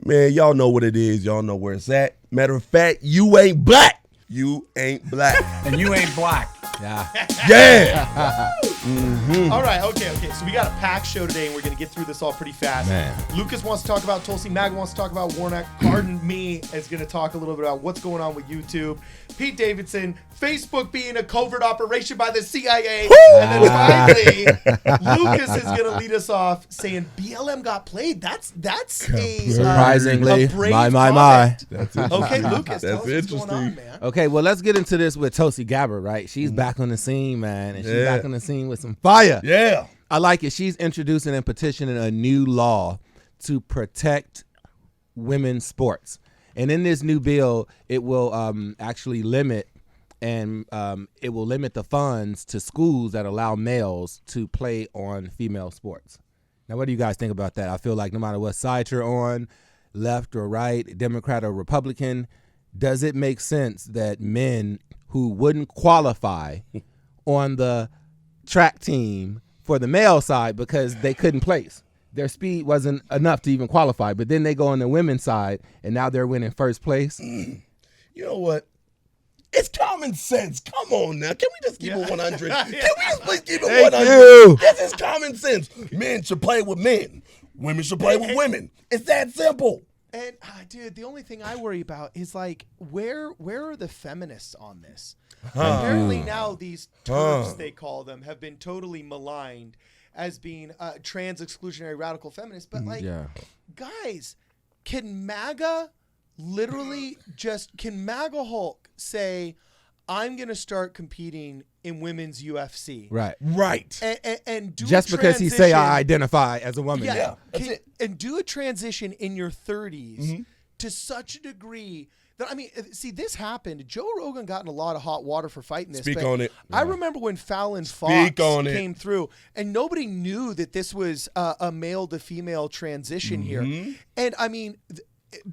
Man, y'all know what it is. Y'all know where it's at. Matter of fact, you ain't black. You ain't black. And you ain't black. Yeah. Yeah. All right, okay. So we got a packed show today, and we're going to get through this all pretty fast. Man. Lucas wants to talk about Tulsi. Maga wants to talk about Warnock. Pardon me is going to talk a little bit about what's going on with YouTube. Pete Davidson, Facebook being a covert operation by the CIA. And then finally, Lucas is going to lead us off saying BLM got played. That's a Surprisingly, a brave my. comment. That's Okay, Lucas, tell us That's what's going on, interesting. man. Okay, well, let's get into this with Tulsi Gabbard, right? She's back on the scene, man, and she's back on the scene with some fire. Yeah. I like it. She's introducing and petitioning a new law to protect women's sports. And in this new bill, it will actually limit it will limit the funds to schools that allow males to play on female sports. Now, what do you guys think about that? I feel like no matter what side you're on, left or right, Democrat or Republican, does it make sense that men who wouldn't qualify on the track team for the male side because they couldn't place, their speed wasn't enough to even qualify, but then they go on the women's side and now they're winning first place? You know what? It's common sense. Come on now. Can we just keep it 100? Can we just please keep it 100? you. This is common sense. Men should play with men. Women should play with women. It's that simple. And dude, the only thing I worry about is like where are the feminists on this? Apparently now these TERFs, they call them, have been totally maligned as being trans exclusionary radical feminists. But like, guys, can MAGA Hulk say, I'm gonna start competing in women's UFC? Right. And do Just a because he say transition- I identify as a woman. Yeah, that's it. And do a transition in your 30s to such a degree that, I mean, see, this happened. Joe Rogan got in a lot of hot water for fighting this. Speak but on it. I remember when Fallon Fox on it. came through, and nobody knew that this was a male to female transition here. And I mean,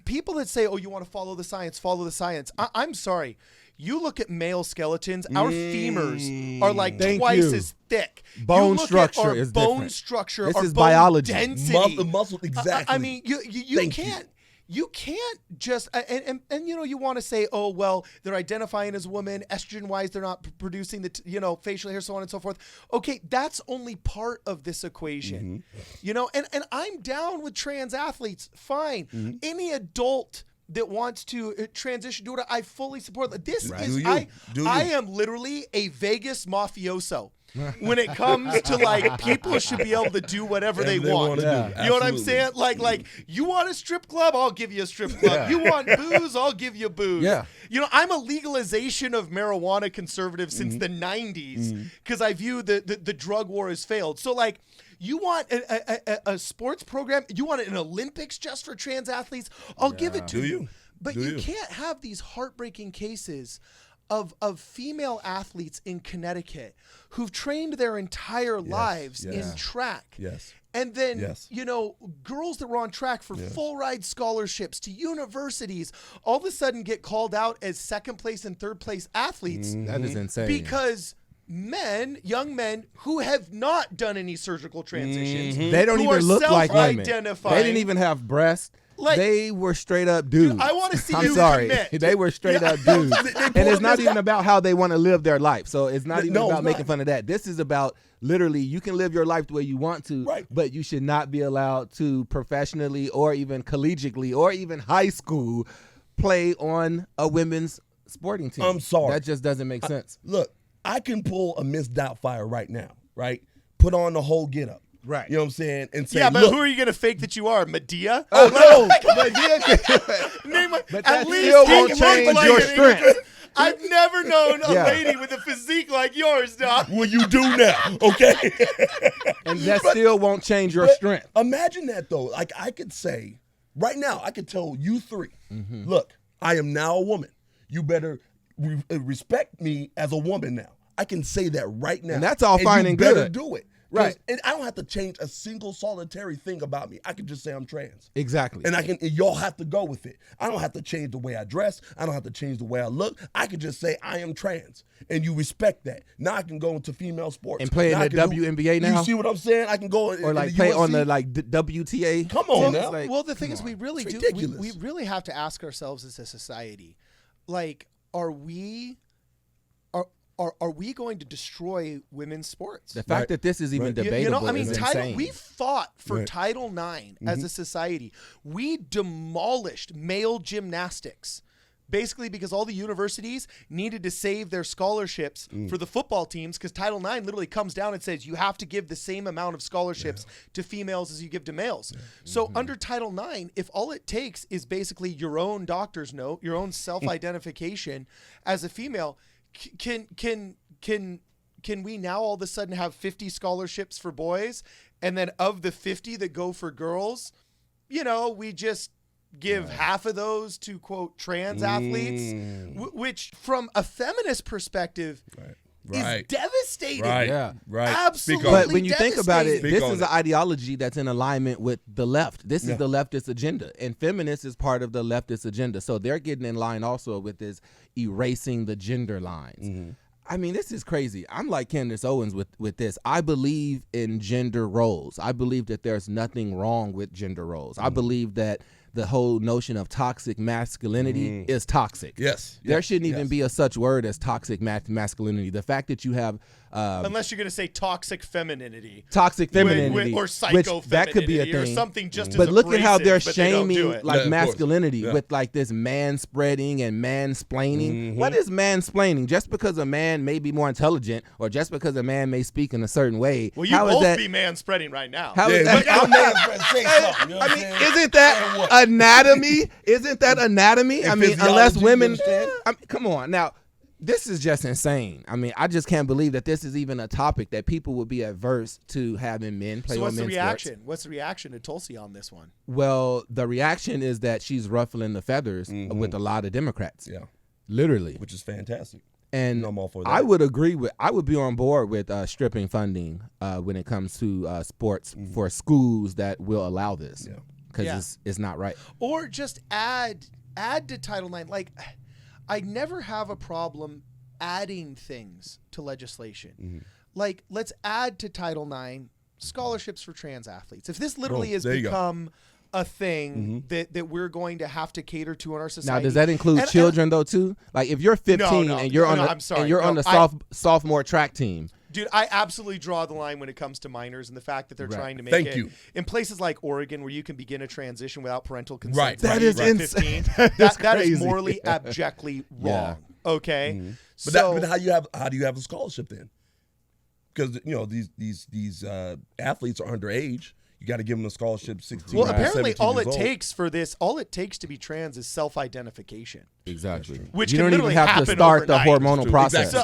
people that say, oh, you want to follow the science, follow the science. I'm sorry. You look at male skeletons, our femurs are like twice as thick. Bone You look structure at our is bone different. structure, This our is bone biology. density. Muscle, exactly. I mean, you can't. You can't just and you know, you want to say, oh well, they're identifying as women, estrogen wise, they're not producing the facial hair, so on and so forth. Okay, that's only part of this equation, you know. And I'm down with trans athletes. Fine, any adult that wants to transition to it, I fully support. This is I am literally a Vegas mafioso. When it comes to like people should be able to do whatever they want. Do. You know what I'm saying? Like you want a strip club, I'll give you a strip club. You want booze, I'll give you booze. Yeah. You know, I'm a legalization of marijuana conservative since the 90s because I view the drug war has failed. So like, you want a sports program, you want an Olympics just for trans athletes, I'll give it to you. But you can't have these heartbreaking cases of female athletes in Connecticut who've trained their entire lives in track. Yes. And then, you know, girls that were on track for full ride scholarships to universities all of a sudden get called out as second place and third place athletes. That is insane. Because young men who have not done any surgical transitions, They don't even look like women. They self-identifying. didn't even have breasts. Like, they were straight up dudes. I want to see I'm you sorry. commit. They were straight up dudes. And it's not even about how they want to live their life. So it's not even about making fun of that. This is about literally you can live your life the way you want to, but you should not be allowed to professionally or even collegiately or even high school play on a women's sporting team. I'm sorry. That just doesn't make sense. Look, I can pull a Miss Doubtfire right now, right? Put on the whole get up. Right. You know what I'm saying? And say, but look, who are you going to fake that you are? Medea? oh, no. But that still won't change your strength. I've never known a lady with a physique like yours, dog. Well, you do now, okay? And that still won't change your strength. Imagine that, though. Like, I could say, right now, I could tell you three, look, I am now a woman. You better respect me as a woman now. I can say that right now. And that's all fine and you better good. do it. Right. And I don't have to change a single solitary thing about me. I can just say I'm trans. Exactly. And y'all have to go with it. I don't have to change the way I dress. I don't have to change the way I look. I can just say I am trans. And you respect that. Now I can go into female sports. And play in the WNBA now? You see what I'm saying? I can go or like play on the like WTA. Come on now. Well, the thing is, we really It's do. ridiculous. We really have to ask ourselves as a society, like, are we going to destroy women's sports? The fact that this is even debatable is insane. We fought for Title IX as a society. We demolished male gymnastics. Basically because all the universities needed to save their scholarships for the football teams, because Title IX literally comes down and says you have to give the same amount of scholarships to females as you give to males. So under Title IX, if all it takes is basically your own doctor's note, your own self-identification as a female, can we now all of a sudden have 50 scholarships for boys, and then of the 50 that go for girls, we just give half of those to, quote, trans athletes, which from a feminist perspective is devastating. Absolutely. But when you think about it, Speak this on is it. an ideology that's in alignment with the left. This is the leftist agenda, and feminist is part of the leftist agenda. So they're getting in line also with this erasing the gender lines. I mean, this is crazy. I'm like Candace Owens with this. I believe in gender roles. I believe that there's nothing wrong with gender roles. I believe that the whole notion of toxic masculinity is toxic. There shouldn't even be a such word as toxic masculinity. The fact that you have unless you're going to say toxic femininity. Toxic femininity. Or psycho femininity. That could be a thing. Or something just but as look at how they're abrasive, but they don't do shaming it. like masculinity with like this man-spreading and mansplaining. What is mansplaining? Just because a man may be more intelligent or just because a man may speak in a certain way. Well, you both be man-spreading right now. How is that? I'm say something. You know what I'm saying? Isn't that anatomy? Isn't that anatomy? I mean, unless women. Come on. Now, this is just insane. I mean, I just can't believe that this is even a topic that people would be adverse to having men play on men's sports. So what's the reaction? What's the reaction to Tulsi on this one? Well, the reaction is that she's ruffling the feathers with a lot of Democrats. Yeah. Literally. Which is fantastic. And I'm all for that. I would be on board with stripping funding when it comes to sports for schools that will allow this. Yeah. Because it's not right. Or just add to Title IX. Like, I never have a problem adding things to legislation. Like, let's add to Title IX scholarships for trans athletes. If this literally has become a thing that we're going to have to cater to in our society. Now, does that include children though too? Like, if you're 15 and you're on the sophomore track team. Dude, I absolutely draw the line when it comes to minors and the fact that they're trying to make it in places like Oregon where you can begin a transition without parental consent. Right. That is insane. That is morally abjectly wrong. Okay. But how do you have a scholarship then? Because these athletes are underage. You got to give them a scholarship 16. Well, apparently all it takes to be trans is self-identification. Exactly. Which you can don't even have to happen start overnight. the hormonal process. So,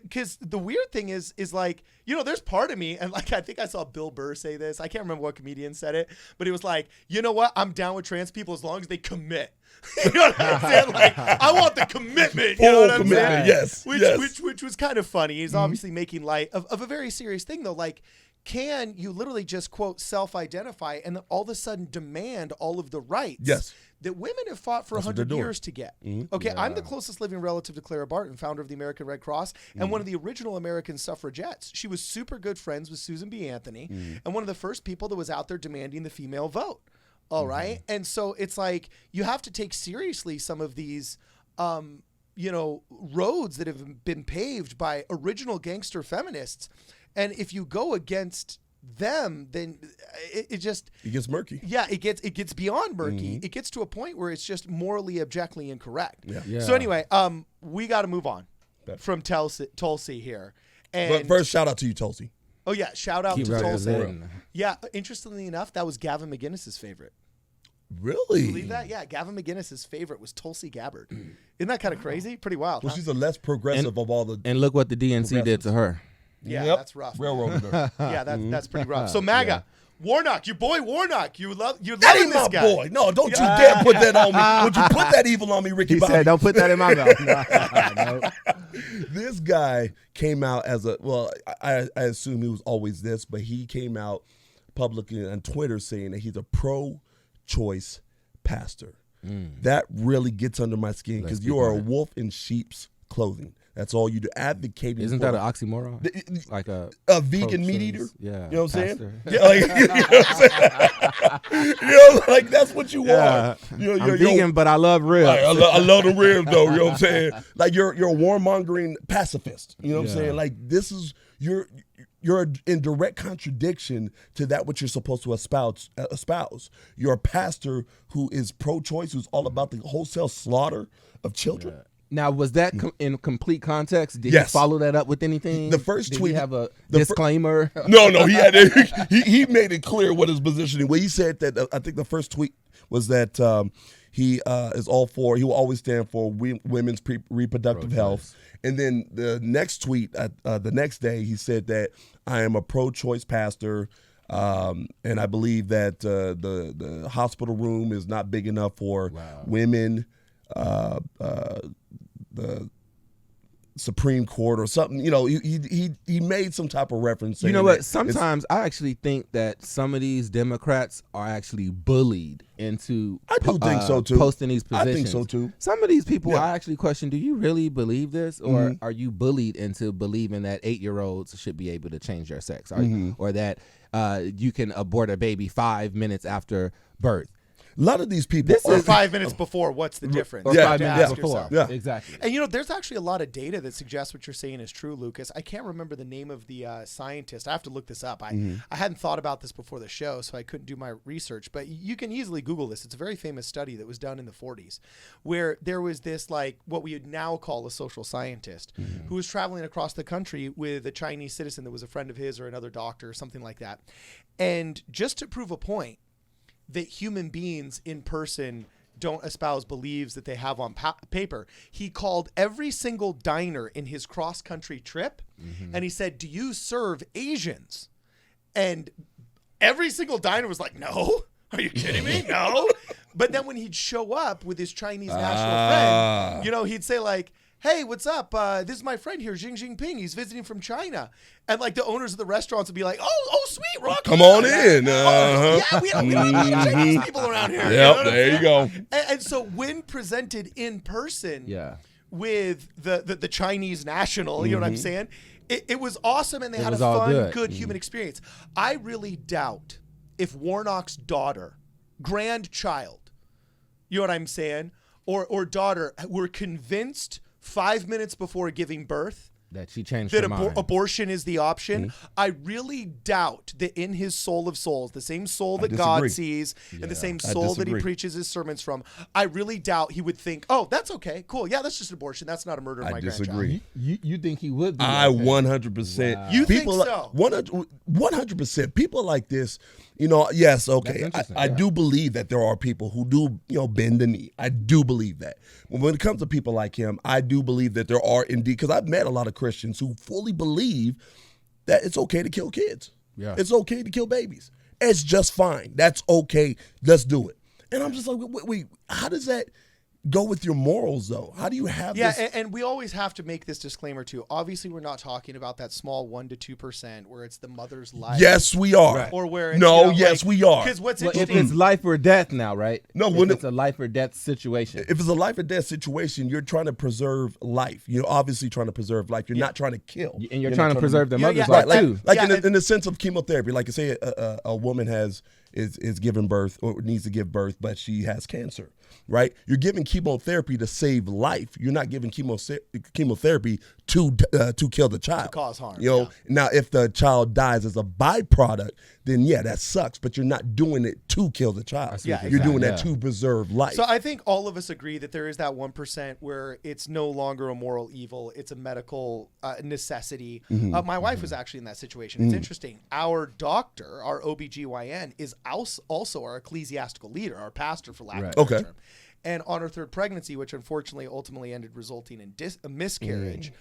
because the weird thing is like, there's part of me, and like, I think I saw Bill Burr say this. I can't remember what comedian said it, but it was like, you know what? I'm down with trans people as long as they commit. You know what I'm saying? Like, I want the commitment. You know what I'm saying? Yes. Which was kind of funny. He's obviously making light of a very serious thing, though. Like, can you literally just, quote, self-identify and then all of a sudden demand all of the rights that women have fought for 100 years to get? Okay, I'm the closest living relative to Clara Barton, founder of the American Red Cross, and one of the original American suffragettes. She was super good friends with Susan B. Anthony, and one of the first people that was out there demanding the female vote. All right. And so it's like, you have to take seriously some of these, roads that have been paved by original gangster feminists. And if you go against them, then it gets murky. Yeah, it gets beyond murky. It gets to a point where it's just morally abjectly incorrect. So anyway, we got to move on from Tulsi here. And but first, shout out to you, Tulsi. Oh yeah, shout out to Tulsi. Yeah, interestingly enough, that was Gavin McInnes's favorite. Really? Can you believe that? Yeah, Gavin McInnes's favorite was Tulsi Gabbard. Isn't that kind of crazy? Pretty wild. Well, she's the less progressive of all the. And look what the DNC did to her. Yeah, that's rough. Railroaded her. Yeah, that's pretty rough. So MAGA, Warnock, your boy Warnock. You're That loving ain't this my guy. boy. No, don't you dare put that on me. Don't you put that evil on me, Ricky He Bobby. said, "Don't put that in my mouth." No. This guy came out as I assume he was always this, but he came out publicly on Twitter saying that he's a pro-choice pastor. That really gets under my skin because you are a wolf in sheep's clothing. That's all you do. Advocating. Isn't that an oxymoron? Like a vegan meat eater? Yeah. You know what I'm saying? pastor. Yeah, like, you know what I'm saying? You know, like that's what you Yeah. are. You know, I'm vegan, but I love ribs. like, I love the ribs though. You know what I'm saying? Like you're a warmongering pacifist. You know what I'm saying? Like this is you're in direct contradiction to that which you're supposed to espouse. You're a pastor who is pro-choice, who's all about the wholesale slaughter of children. Yeah. Now, was that in complete context? Did Yes. you follow that up with anything? The first Did tweet- he have a the disclaimer? No, he had he made it clear what his positioning. Well, he said that I think the first tweet was that he is all for. He will always stand for women's reproductive health. And then the next tweet, the next day, he said that I am a pro-choice pastor. And I believe that the hospital room is not big enough for women. The Supreme Court or something, you know, he made some type of reference. You know what? Sometimes I actually think that some of these Democrats are actually bullied into I do think so too. posting these positions. I think so too. Some of these people, Yeah. I actually question, do you really believe this? Or are you bullied into believing that 8-year-olds should be able to change their sex? Or that you can abort a baby 5 minutes after birth? A lot of these people. Or 5 minutes before, what's the difference? Or Yeah, 5 To minutes ask before. yourself. Yeah. Exactly. And you know, there's actually a lot of data that suggests what you're saying is true, Lucas. I can't remember the name of the scientist. I have to look this up. I hadn't thought about this before the show, so I couldn't do my research. But you can easily Google this. It's a very famous study that was done in the 40s, where there was this, like, what we would now call a social scientist who was traveling across the country with a Chinese citizen that was a friend of his or another doctor or something like that. And just to prove a point, that human beings in person don't espouse beliefs that they have on paper. He called every single diner in his cross-country trip, and he said, "Do you serve Asians?" And every single diner was like, "No. Are you kidding me? No." But then when he'd show up with his Chinese national friend, you know, he'd say like, "Hey, what's up? This is my friend here, Xi Jinping. He's visiting from China." And like the owners of the restaurants would be like, "Oh, sweet, Rocky. Come on in. Yeah, we don't have Chinese people around here." Yep, You know what I'm there you saying? go. And so when presented in person Yeah. with the Chinese national, you know what I'm saying? It was awesome, and they had a was all fun, good. human experience. I really doubt if Warnock's daughter, grandchild, you know what I'm saying, or daughter were convinced 5 minutes before giving birth That she changed that her mind. abortion is the option. I really doubt that in his soul of souls, the same soul that God disagree. sees and the same I soul that he disagree. preaches his sermons from, I really doubt he would think, "Oh, that's okay, cool. Yeah, that's just an abortion. That's not a murder of my I grandchild." disagree. You think he would be? I okay. 100%. Wow. You think People so? 100%. People like this, you know. Yes, okay. That's interesting, I yeah. do believe that there are people who do, you know, bend the knee. I do believe that. When it comes to people like him, I do believe that there are indeed, because I've met a lot of Christians who fully believe that it's okay to kill kids. Yeah. It's okay to kill babies. It's just fine. That's okay. Let's do it. And I'm just like, wait, how does that go with your morals, though? How do you have Yeah, this? and we always have to make this disclaimer too. Obviously, we're not talking about that small 1% to 2% where it's the mother's life. Yes, we are. Or where it's, No, you know, yes, like, we are. Because what's Well, if interesting, it's life or death now, right? No, if when it's a life or death situation. If it's a life or death situation, you're trying to preserve life. You're obviously trying to preserve life. You're not trying to kill. And you're trying to preserve the Yeah, mother's yeah, life Right, too. like Yeah, in the sense of chemotherapy. Like, say a woman is giving birth or needs to give birth, but she has cancer. Right, you're giving chemotherapy to save life. You're not giving chemotherapy to kill the child, to cause harm. You know, now if the child dies as a byproduct, then yeah, that sucks. But you're not doing it to kill the child. see what You're you're doing saying, that yeah. to preserve life. So I think all of us agree that there is that 1% where it's no longer a moral evil. It's a medical necessity. My wife was actually in that situation. It's interesting. Our doctor, our OBGYN, is also our ecclesiastical leader, our pastor, for lack of a better Okay. term. And on her third pregnancy, which unfortunately ultimately ended resulting in a miscarriage,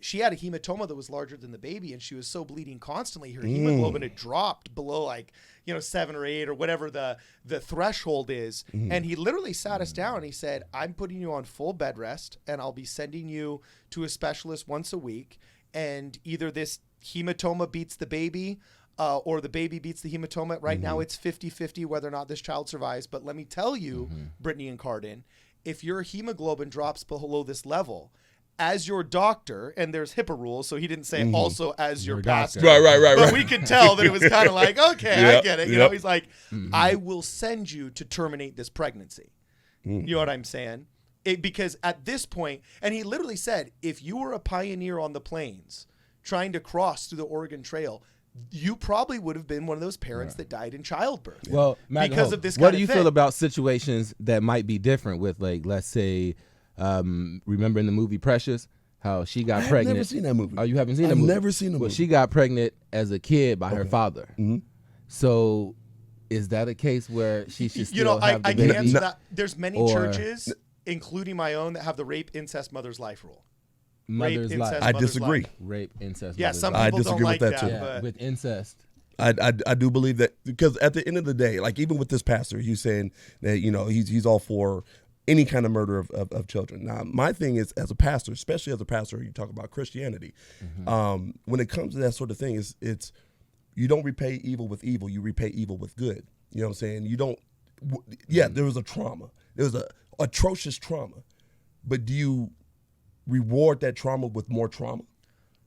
she had a hematoma that was larger than the baby, and she was so bleeding constantly. Her hemoglobin had dropped below like 7 or 8 or whatever the threshold is. And he literally sat us down. And he said, "I'm putting you on full bed rest, and I'll be sending you to a specialist once a week. And either this hematoma beats the baby, or the baby beats the hematoma. Right now it's 50-50 whether or not this child survives. But let me tell you, Brittany and Cardin, if your hemoglobin drops below this level, as your doctor," and there's HIPAA rules, so he didn't say also as your pastor. Right. But we could tell that it was kind of like, okay, I get it. You know, he's like, Mm-hmm. "I will send you to terminate this pregnancy." You know what I'm saying? Because at this point, and he literally said, if you were a pioneer on the plains trying to cross through the Oregon Trail, you probably would have been one of those parents that died in childbirth. Well, Maga, because of this what kind do you of feel thing. about situations that might be different with, like, let's say, remember in the movie Precious, how she got pregnant? I've never seen that movie. Oh, you haven't seen the I've movie? never seen the Well, movie. she got pregnant as a kid by her father. So is that a case where she should still I have the can baby? answer that. There's many Or- churches, including my own, that have the rape, incest, mother's life rule. Mother's rape, life. incest, I mother's disagree. life. Rape, incest. Yeah, mother's some life. I people don't disagree like with that, that. too. Yeah, But with incest. I do believe that, because at the end of the day, like even with this pastor, he's saying that he's all for any kind of murder of children. Now, my thing is, as a pastor, especially as a pastor, you talk about Christianity. When it comes to that sort of thing, it's you don't repay evil with evil, you repay evil with good. You know what I'm saying? You don't. Yeah, there was a trauma. There was a atrocious trauma, but do you reward that trauma with more trauma?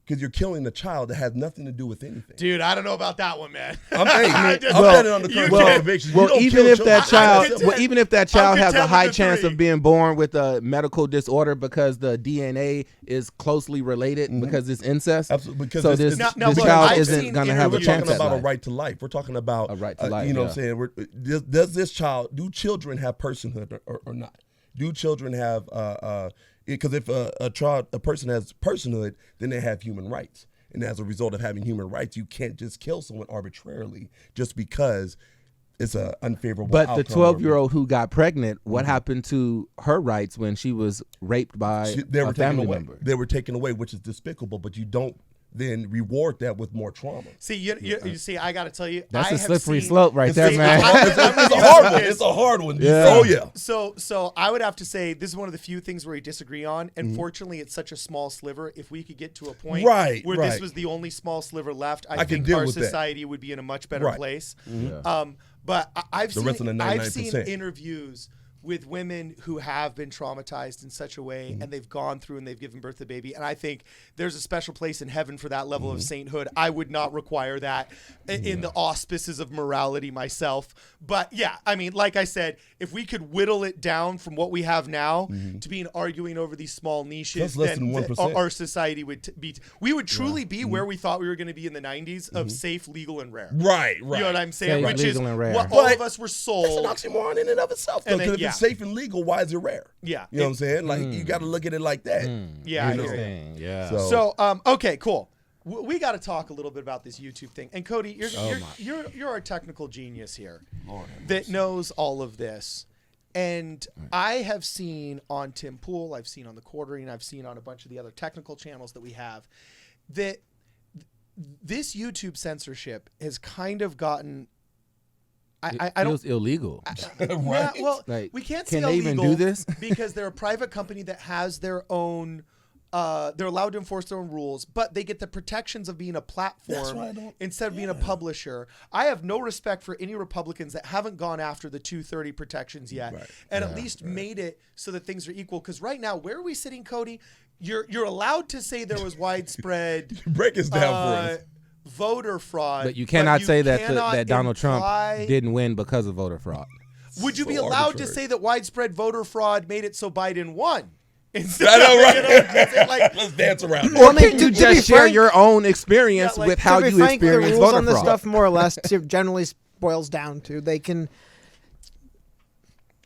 Because you're killing a child that has nothing to do with anything. dude, I don't know about that one, man. I'm standing on the current Well, convictions. well, You don't even kill if children. that child, content. well, even if that child has a content high with the chance 3. of being born with a medical disorder because the DNA is closely related because it's incest. Absolutely, because so it's- this, Now, this look, child I've isn't seen going to have a We're interviews- chance talking at about a life. right to life. We're talking about A right to life, You know what yeah. I'm saying? Does this child, do children have personhood or not? Do children have because if a person has personhood, then they have human rights. And as a result of having human rights, you can't just kill someone arbitrarily just because it's an unfavorable But outcome. the 12-year-old who got pregnant, what happened to her rights when she was raped by They were a taken family away. member? They were taken away, which is despicable, but you don't then reward that with more trauma. See, you see, I got to tell you, That's I a have slippery seen- slope right there, See, man. It's a hard one. It's a hard one. Yeah. Oh, yeah. So I would have to say this is one of the few things where we disagree on, and fortunately, it's such a small sliver. If we could get to a point Right, where this right. was the only small sliver left, I I can think deal our with that. society would be in a much better Right. place. Yeah. But I've The rest of the seen 99%. interviews with women who have been traumatized in such a way, and they've gone through and they've given birth to a baby. And I think there's a special place in heaven for that level of sainthood. I would not require that in the auspices of morality myself. But yeah, I mean, like I said, if we could whittle it down from what we have now to being arguing over these small niches, That's less then than 1%. our society would be. We would truly be where we thought we were going to be in the 90s of safe, legal, and rare. Right. You know what I'm saying? Safe, Which is legal, and rare. what all But of us were That's sold. an oxymoron in and of itself. And Because then- if yeah. it's safe and legal, why is it rare? Yeah. You know what I'm saying? Like, you got to look at it like that. Yeah, I You know? hear you. Interesting, yeah. So- Okay, cool. We got to talk a little bit about this YouTube thing. And Cody, Oh, you're our technical genius here that knows all of this. And I have seen on Tim Pool, I've seen on the Quartering, I've seen on a bunch of the other technical channels that we have, that this YouTube censorship has kind of gotten. I It don't. feels illegal. Yeah, well, Like, we can't can say they even illegal do this? because they're a private company that has their own. They're allowed to enforce their own rules, but they get the protections of being a That's platform why I don't- instead of being a publisher. I have no respect for any Republicans that haven't gone after the 230 protections yet, and at least made it so that things are equal. Because right now, where are we sitting, Cody? You're allowed to say there was widespread Break us down for us. voter fraud, But you cannot say that cannot that Donald Trump imply- didn't win because of voter fraud. Would you be So allowed to arbitrary. say that widespread voter fraud made it so Biden won? Instead I know, right? you know, it's like, Let's dance around it. Or I mean, can you to be just share frank- your own experience Yeah, like, with how to be you frank, the experience rules voter on this fraud? stuff more or less generally boils down to they can.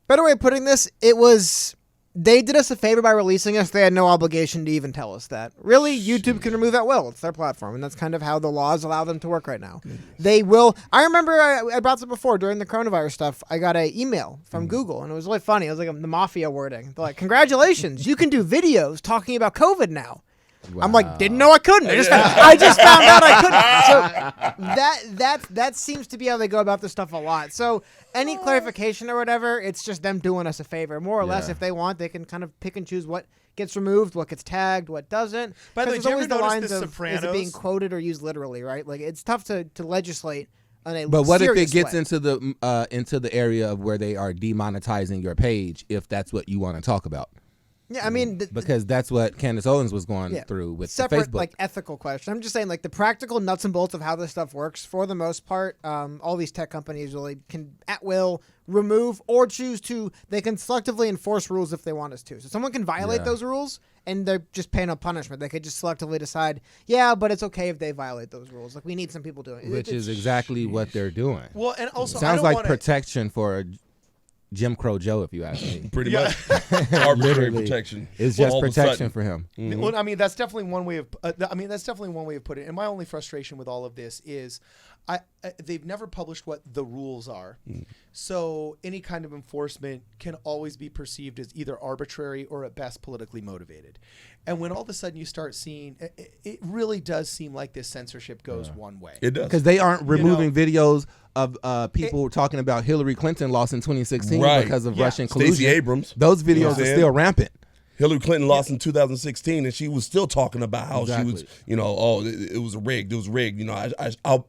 Better way of putting this, it was they did us a favor by releasing us. They had no obligation to even tell us that. Really, YouTube can remove at will. It's their platform, and that's kind of how the laws allow them to work right now. They will. I remember I brought this up before during the coronavirus stuff. I got an email from Google, and it was really funny. It was like the mafia wording. They're like, "Congratulations, you can do videos talking about COVID now." I'm like, didn't know I couldn't. I just found out I couldn't. So that seems to be how they go about this stuff a lot. So any clarification or whatever, it's just them doing us a favor. More or less, if they want, they can kind of pick and choose what gets removed, what gets tagged, what doesn't. By the way, there's did you always ever the notice lines The of Sopranos? is it being quoted or used literally, right? Like it's tough to legislate on a But what if it serious gets way. into the area of where they are demonetizing your page if that's what you want to talk about? Yeah, I mean, Because that's what Candace Owens was going yeah, through with the separate Facebook. like ethical question. I'm just saying like the practical nuts and bolts of how this stuff works. For the most part, all these tech companies really can at will remove or choose to. They can selectively enforce rules if they want us to. So someone can violate those rules and they're just paying a punishment. They could just selectively decide, yeah, but it's okay if they violate those rules. Like we need some people doing it. which is exactly what they're doing. Well, and also I Sounds don't like wanna, protection for Jim Crow Joe, if you ask me. Pretty much arbitrary Literally. protection. It's Well, just all of a protection sudden. for him. Well, I mean, that's definitely one way of. That's definitely one way of putting it. And my only frustration with all of this is, they've never published what the rules are, so any kind of enforcement can always be perceived as either arbitrary or at best politically motivated. And when all of a sudden you start seeing, it really does seem like this censorship goes one way. It does. Because they aren't removing videos of people talking about Hillary Clinton lost in 2016 Right. because of Yeah. Russian collusion. Stacey Abrams. Those videos You know are what I'm saying? still rampant. Hillary Clinton lost in 2016, and she was still talking about how she was, Exactly. it was rigged. It was rigged.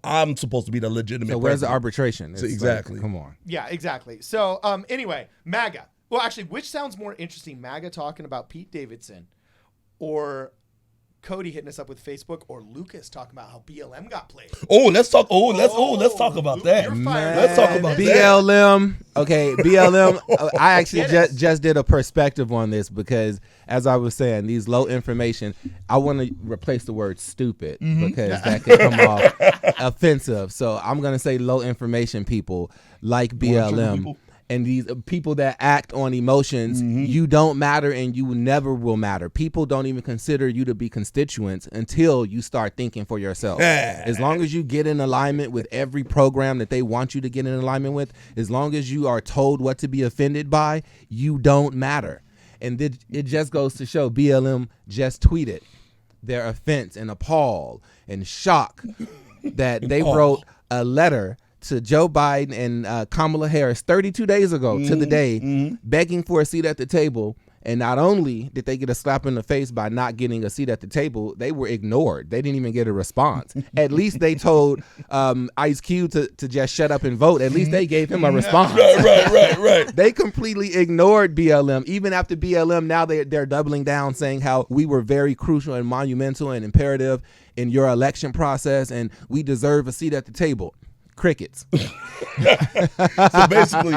I'm supposed to be the legitimate. So where's the president. arbitration? It's Exactly. like, come on. Yeah, exactly. So anyway, MAGA. Well, actually, which sounds more interesting, MAGA talking about Pete Davidson, or Cody hitting us up with Facebook, or Lucas talking about how BLM got played? Oh, let's talk. Let's talk about that. You're fired. Let's talk about that. BLM. Okay, BLM. I actually Get it. just did a perspective on this because, as I was saying, these low information. I want to replace the word stupid because that could come off offensive. So I'm gonna say low information people like BLM. people. And these people that act on emotions, you don't matter and you never will matter. People don't even consider you to be constituents until you start thinking for yourself. As long as you get in alignment with every program that they want you to get in alignment with, as long as you are told what to be offended by, you don't matter. And it just goes to show BLM just tweeted their offense and appall and shock that they wrote a letter to Joe Biden and Kamala Harris 32 days ago to the day, begging for a seat at the table. And not only did they get a slap in the face by not getting a seat at the table, they were ignored. They didn't even get a response. At least they told Ice Cube to just shut up and vote. At least they gave him a response. Right. They completely ignored BLM. Even after BLM, now they're doubling down, saying how we were very crucial and monumental and imperative in your election process, and we deserve a seat at the table. Crickets. So basically,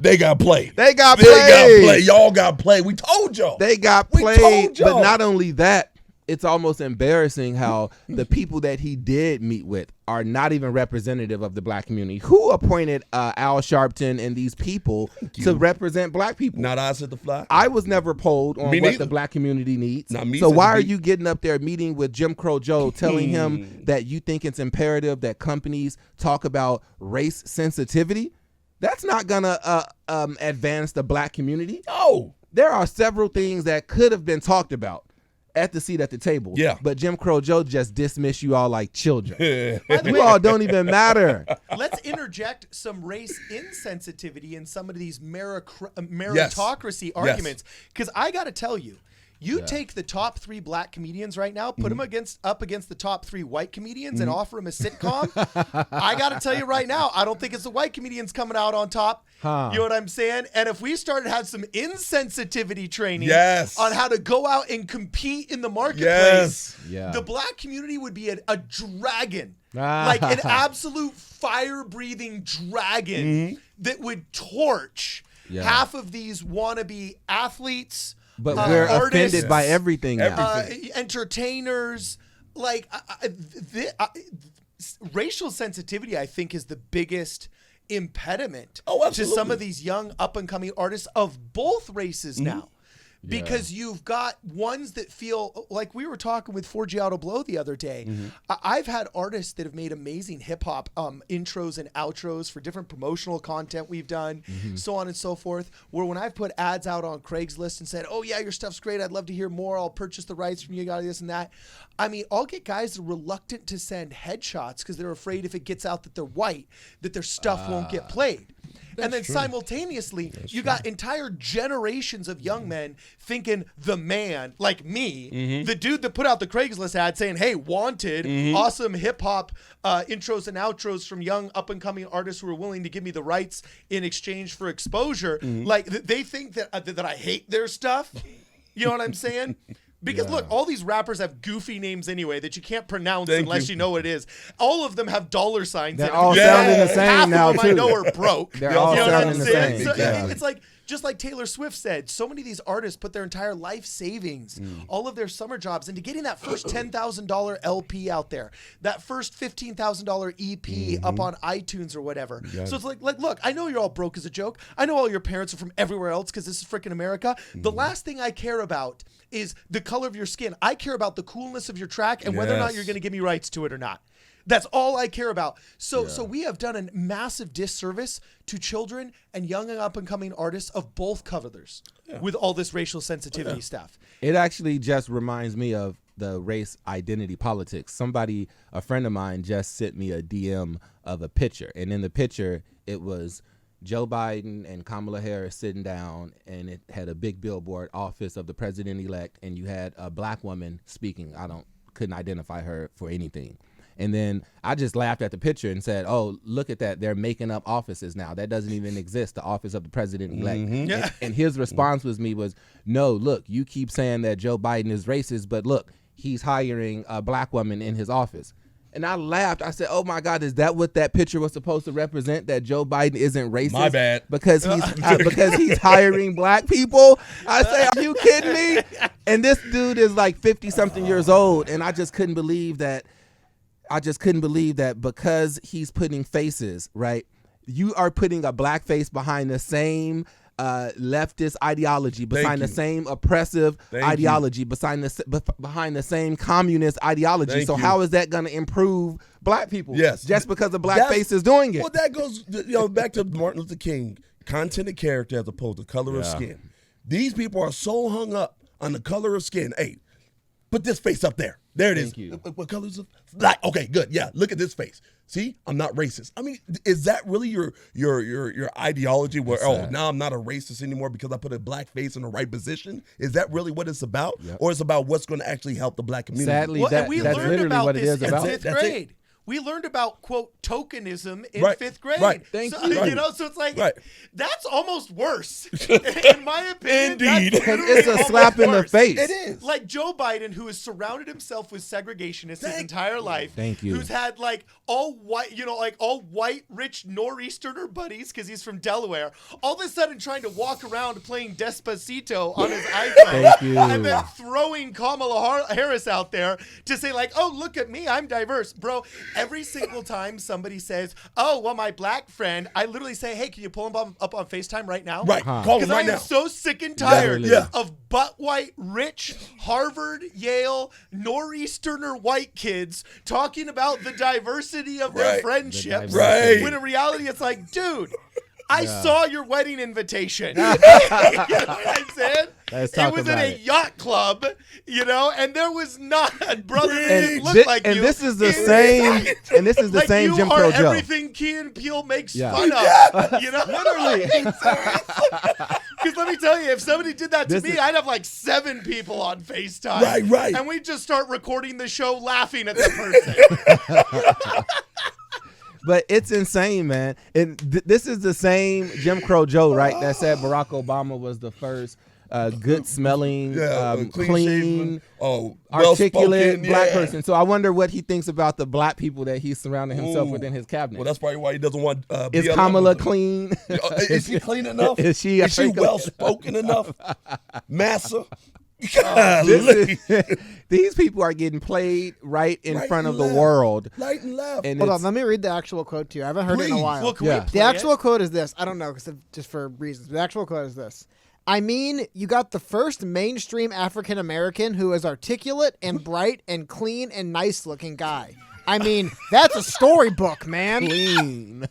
they got played. They got They got played. played. Y'all got played. We told y'all. They got We played. told y'all. But not only that, it's almost embarrassing how the people that he did meet with are not even representative of the black community. Who appointed Al Sharpton and these people to represent black people? Not I said the fly. I was never polled on Me what neither. the black community needs. Not me So said why the are beat. you getting up there meeting with Jim Crow Joe telling him that you think it's imperative that companies talk about race sensitivity? That's not going to advance the black community. No. There are several things that could have been talked about at the seat at the table. Yeah. But Jim Crow Joe just dismissed you all like children. By the You way, all don't even matter. let's interject some race insensitivity in some of these meritocracy arguments, because I got to tell you, take the top 3 black comedians right now, put them up against the top 3 white comedians, and offer them a sitcom. I got to tell you right now, I don't think it's the white comedians coming out on top. Huh. You know what I'm saying? And if we started to have some insensitivity training Yes. on how to go out and compete in the marketplace, Yes. Yeah. the black community would be a dragon. Like an absolute fire-breathing dragon that would torch half of these wannabe athletes. But we're artists, offended by everything now. entertainers. Like racial sensitivity, I think, is the biggest impediment Oh, to absolutely. some of these young up-and-coming artists of both races now. because you've got ones that feel like we were talking with 4G Auto Blow the other day. I've had artists that have made amazing hip hop intros and outros for different promotional content we've done, so on and so forth, where when I've put ads out on Craigslist and said, oh yeah, your stuff's great, I'd love to hear more, I'll purchase the rights from you, got this and that. I mean, I'll get guys that are reluctant to send headshots because they're afraid if it gets out that they're white, that their stuff won't get played. And then simultaneously, you got entire generations of young men thinking the man, like me, the dude that put out the Craigslist ad saying, hey, wanted, awesome hip-hop intros and outros from young up-and-coming artists who are willing to give me the rights in exchange for exposure. Like, they think that I hate their stuff. You know what I'm saying? Because look, all these rappers have goofy names anyway that you can't pronounce unless you know what it is. All of them have dollar signs. They're all sounding the same half now of them too. I know are broke. They're all sounding the same. So it's like, just like Taylor Swift said, so many of these artists put their entire life savings, all of their summer jobs into getting that first $10,000 LP out there, that first $15,000 EP up on iTunes or whatever. So it's like, look, I know you're all broke as a joke. I know all your parents are from everywhere else because this is freaking America. The last thing I care about is the color of your skin. I care about the coolness of your track and whether or not you're going to give me rights to it or not. That's all I care about. So we have done a massive disservice to children and young and up-and-coming artists of both colors with all this racial sensitivity stuff. It actually just reminds me of the race identity politics. A friend of mine just sent me a DM of a picture, and in the picture, it was Joe Biden and Kamala Harris sitting down, and it had a big billboard, office of the president-elect, and you had a black woman speaking. Couldn't identify her for anything. And then I just laughed at the picture and said, oh, look at that. They're making up offices now. That doesn't even exist, the office of the president-elect. And his response was no, look, you keep saying that Joe Biden is racist, but look, he's hiring a black woman in his office. And I laughed. I said, oh, my God, is that what that picture was supposed to represent, that Joe Biden isn't racist? My bad. Because he's hiring black people? I say, are you kidding me? And this dude is like 50-something years old, and I just couldn't believe that. Because he's putting faces, right? You are putting a black face behind the same leftist ideology, behind the same oppressive ideology, behind the same communist ideology. How is that going to improve black people? Yes. Just because a black face is doing it. Well, that goes back to Martin Luther King, content and character as opposed to color of skin. These people are so hung up on the color of skin. Hey, put this face up there. There it is. What color is it? Black. Okay, good. Yeah, look at this face. See, I'm not racist. I mean, is that really your ideology? Where now I'm not a racist anymore because I put a black face in the right position? Is that really what it's about, or is it about what's going to actually help the black community? Sadly, that's literally what it is about. Fifth grade. We learned about, quote, tokenism in fifth grade. Right. Thank you. You know, so it's like, that's almost worse. In my opinion, Indeed. It's a slap in the face. It is. Like Joe Biden, who has surrounded himself with segregationists his entire life. Thank you. Who's had like all white, rich nor'easterner buddies because he's from Delaware. All of a sudden trying to walk around playing Despacito on his iPhone. Thank you. And then throwing Kamala Harris out there to say like, oh, look at me, I'm diverse. Bro, every single time somebody says, oh, well, my black friend, I literally say, hey, can you pull him up on FaceTime right now? Right. Call him right now. Because I am so sick and tired Yeah. of butt white, rich, Harvard, Yale, nor'easterner white kids talking about the diversity of their friendships. Right. When in reality, it's like, dude, I saw your wedding invitation. You know what I'm saying? It was at a yacht club, and there was not a brother that didn't look like you. And this is the same. And this is the like same you Jim are Crow Joe. everything Key and Peele makes fun of. Literally. Because let me tell you, if somebody did that to me, I'd have like 7 people on FaceTime. Right. And we'd just start recording the show laughing at the person. But it's insane, man. And this is the same Jim Crow Joe, right, that said Barack Obama was the first good-smelling, clean, articulate black person. So I wonder what he thinks about the black people that he's surrounding himself with in his cabinet. Well, that's probably why he doesn't want Is BLM Kamala clean? Is she clean enough? Is she well-spoken enough? Massa? These people are getting played right in front of the world. Right and left. And Hold on, let me read the actual quote to you. I haven't heard it in a while. Well, can we play The actual it? quote is this. I don't know, just for reasons. The actual quote is this. I mean, you got the first mainstream African American who is articulate and bright and clean and nice looking guy. I mean, that's a storybook, man. Clean.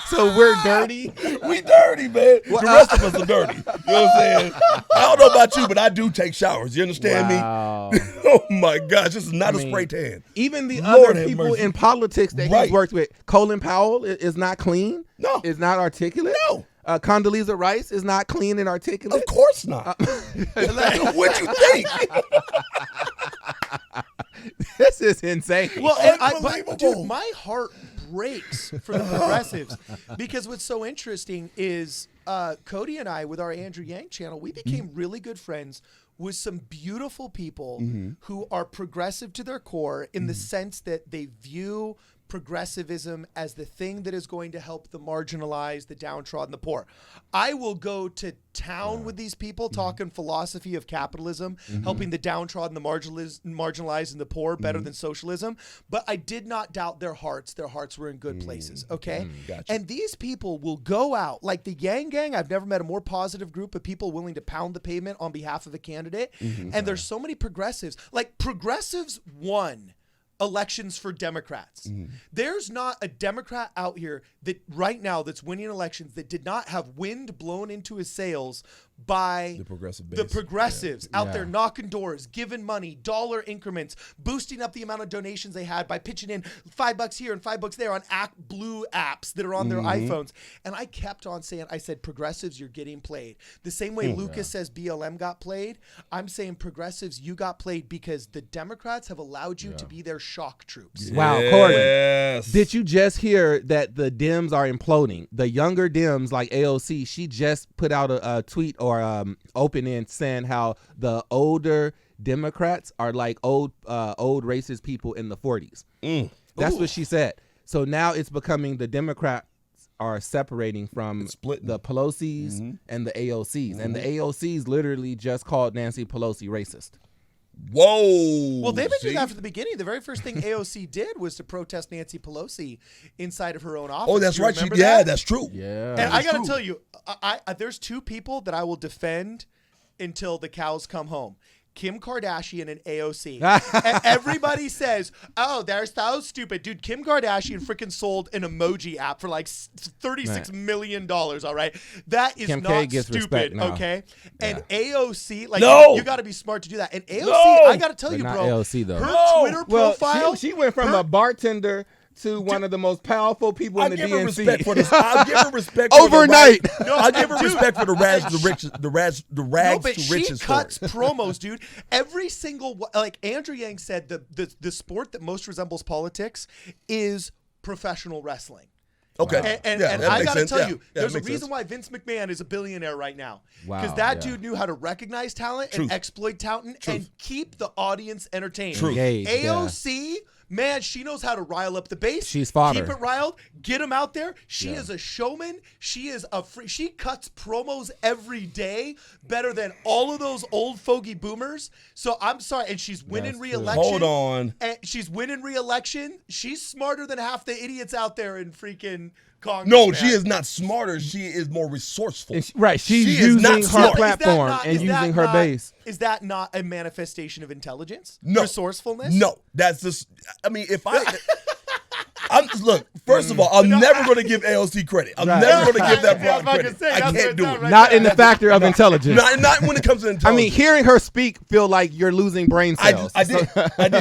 So we're dirty. We dirty, man. The rest of us are dirty. You know what I'm saying? I don't know about you, but I do take showers. You understand Wow. me? Oh my gosh, this is not a mean, spray tan. Even the Lord other have people mercy. in politics that Right. he's worked with, Colin Powell is not clean. No. Is not articulate. No. Condoleezza Rice is not clean and articulate. Of course not. What'd you think? This is insane. Well, Unbelievable. dude, my heart breaks for the progressives because what's so interesting is Cody and I, with our Andrew Yang channel, we became really good friends with some beautiful people who are progressive to their core in the sense that they view progressivism as the thing that is going to help the marginalized, the downtrodden, the poor. I will go to town with these people talking philosophy of capitalism, helping the downtrodden, the marginalized, and the poor better than socialism. But I did not doubt their hearts. Their hearts were in good places. Okay. Gotcha. And these people will go out like the Yang Gang. I've never met a more positive group of people willing to pound the pavement on behalf of a candidate. And there's so many progressives. Like progressives won elections for Democrats. There's not a Democrat out here that right now that's winning elections that did not have wind blown into his sails by The progressive the base. progressives out Yeah. there knocking doors, giving money, dollar increments, boosting up the amount of donations they had by pitching in $5 here and $5 there on blue apps that are on their iPhones. And I kept on saying, I said, progressives, you're getting played. The same way Lucas says BLM got played, I'm saying progressives, you got played because the Democrats have allowed you to be their shock troops. Wow, Corbin. Yes. Did you just hear that the Dems are imploding? The younger Dems, like AOC, she just put out a tweet or open in saying how the older Democrats are like old racist people in the 40s. That's what she said. So now it's becoming the Democrats are separating from splitting. the Pelosi's and the AOC's. And the AOC's literally just called Nancy Pelosi racist. Whoa. Well, they've been doing See? that from the beginning. The very first thing AOC did was to protest Nancy Pelosi inside of her own office. Oh, that's Do you right. remember Yeah, that? that's true. Yeah. And I got to true. tell you, I there's two people that I will defend until the cows come home. Kim Kardashian and AOC. And everybody says, oh, they're so stupid. Dude, Kim Kardashian freaking sold an emoji app for like $36 million, all right? That is Kim K not gets respect stupid, now. okay? And AOC, like, No! you got to be smart to do that. And AOC, No! I got to tell But you, not bro, AOC though. her No! Twitter Well, profile. she went from a bartender to one of the most powerful people I in the give her DNC. respect for this. I give her respect Overnight. For the I give her respect for the rags to riches, the rags No, but to she riches cuts story. promos, dude. Every single like Andrew Yang said, the sport that most resembles politics is professional wrestling. Okay. And Yeah, that I makes got to sense. tell Yeah. you, Yeah, there's a makes reason sense. why Vince McMahon is a billionaire right now. Wow, Because that yeah. dude knew how to recognize talent Truth. and exploit talent and keep the audience entertained. Truth. Engaged, AOC, man, she knows how to rile up the base. She's fodder. Keep it riled. Get them out there. She is a showman. She is she cuts promos every day better than all of those old fogey boomers. So I'm sorry. And she's winning That's true. re-election. Hold on. And she's winning re-election. She's smarter than half the idiots out there in freaking Congress. No, man. she is not smarter. She is more resourceful. And right, she's She is not using her smart. Is that platform not- and is that using her not- base. Is that not a manifestation of intelligence? No. Resourcefulness? No, that's just. I mean, if look. First of all, I'm never going to give AOC credit. I'm Right. never going to give that Yeah, I was broad about to credit. say, I that's can't what's do up it. right Not in the factor of intelligence. Not when it comes to I intelligence. mean, hearing her speak feel like you're losing brain cells. I did.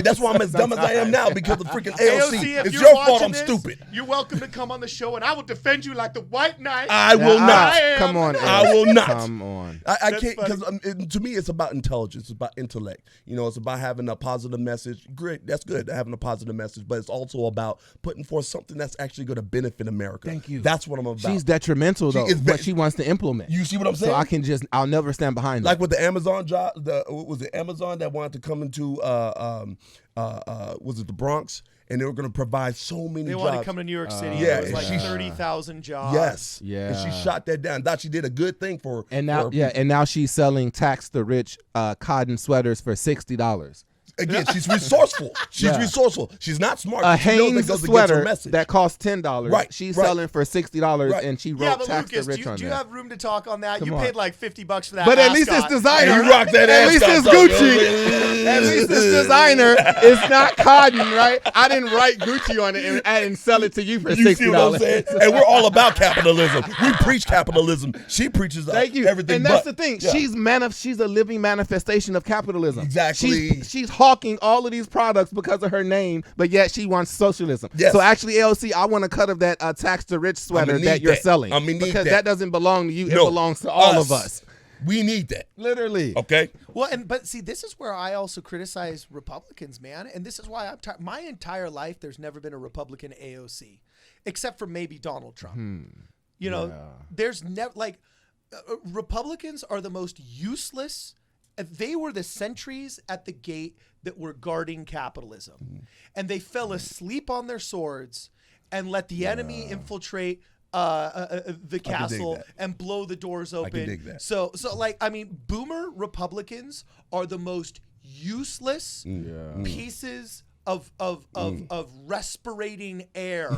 That's why I'm as dumb as I am now because of freaking AOC. AOC, if It's you're your fault watching I'm this, stupid. You're welcome to come on the show, and I will defend you like the White Knight. I will Ah, not. am. Come on, I Ed. will not. Come on. I That's can't funny. because to me it's about intelligence. It's about intellect. You know, it's about having a positive message. Great, that's good, having a positive message. But it's also about putting forth something that's actually going to benefit America. Thank you. That's what I'm about. She's detrimental though. is What she wants to implement. You see what I'm saying? So I'll never stand behind Like her. with the Amazon job, what was it Amazon that wanted to come into was it the Bronx, and they were going to provide so many They jobs. want to come to New York City. yeah, it was like and she- 30,000 jobs. Yes. Yeah. And she shot that down. Thought she did a good thing for And now, for yeah, and now she's selling tax the rich cotton sweaters for $60. Again, she's resourceful. She's resourceful. She's not smart. A She knows that Hanes goes against her sweater message. that costs $10. Right, She's right. selling for $60, Right. and she Yeah, wrote but tax Lucas, the rich on do you that. have room to talk on that? Come You on. paid like $50 for that. But at least it's ascot. designer. Hey, you rock that At ass least it's top, though. Gucci. At least it's designer. It's not cotton, right? I didn't write Gucci on it and I didn't sell it to you for $60. You see what I'm saying? And we're all about capitalism. We preach capitalism. She preaches Thank you. everything. And that's but. the thing. Yeah. She's a living manifestation of capitalism. Exactly. She's hawking all of these products because of her name, but yet she wants socialism. Yes. So actually, AOC, I want a cut of that tax the rich sweater need that you're that. selling. I'ma need because that. that doesn't belong to you. No. It belongs to all of us. We need that. Literally. Okay? Well, but see, this is where I also criticize Republicans, man, and this is why I'm tired. My entire life, there's never been a Republican AOC, except for maybe Donald Trump. You know, there's never Republicans are the most useless. They were the sentries at the gate that were guarding capitalism, and they fell asleep on their swords and let the enemy infiltrate the castle that. and blow the doors open. can dig that. So like, I mean, boomer Republicans are the most useless pieces of respirating air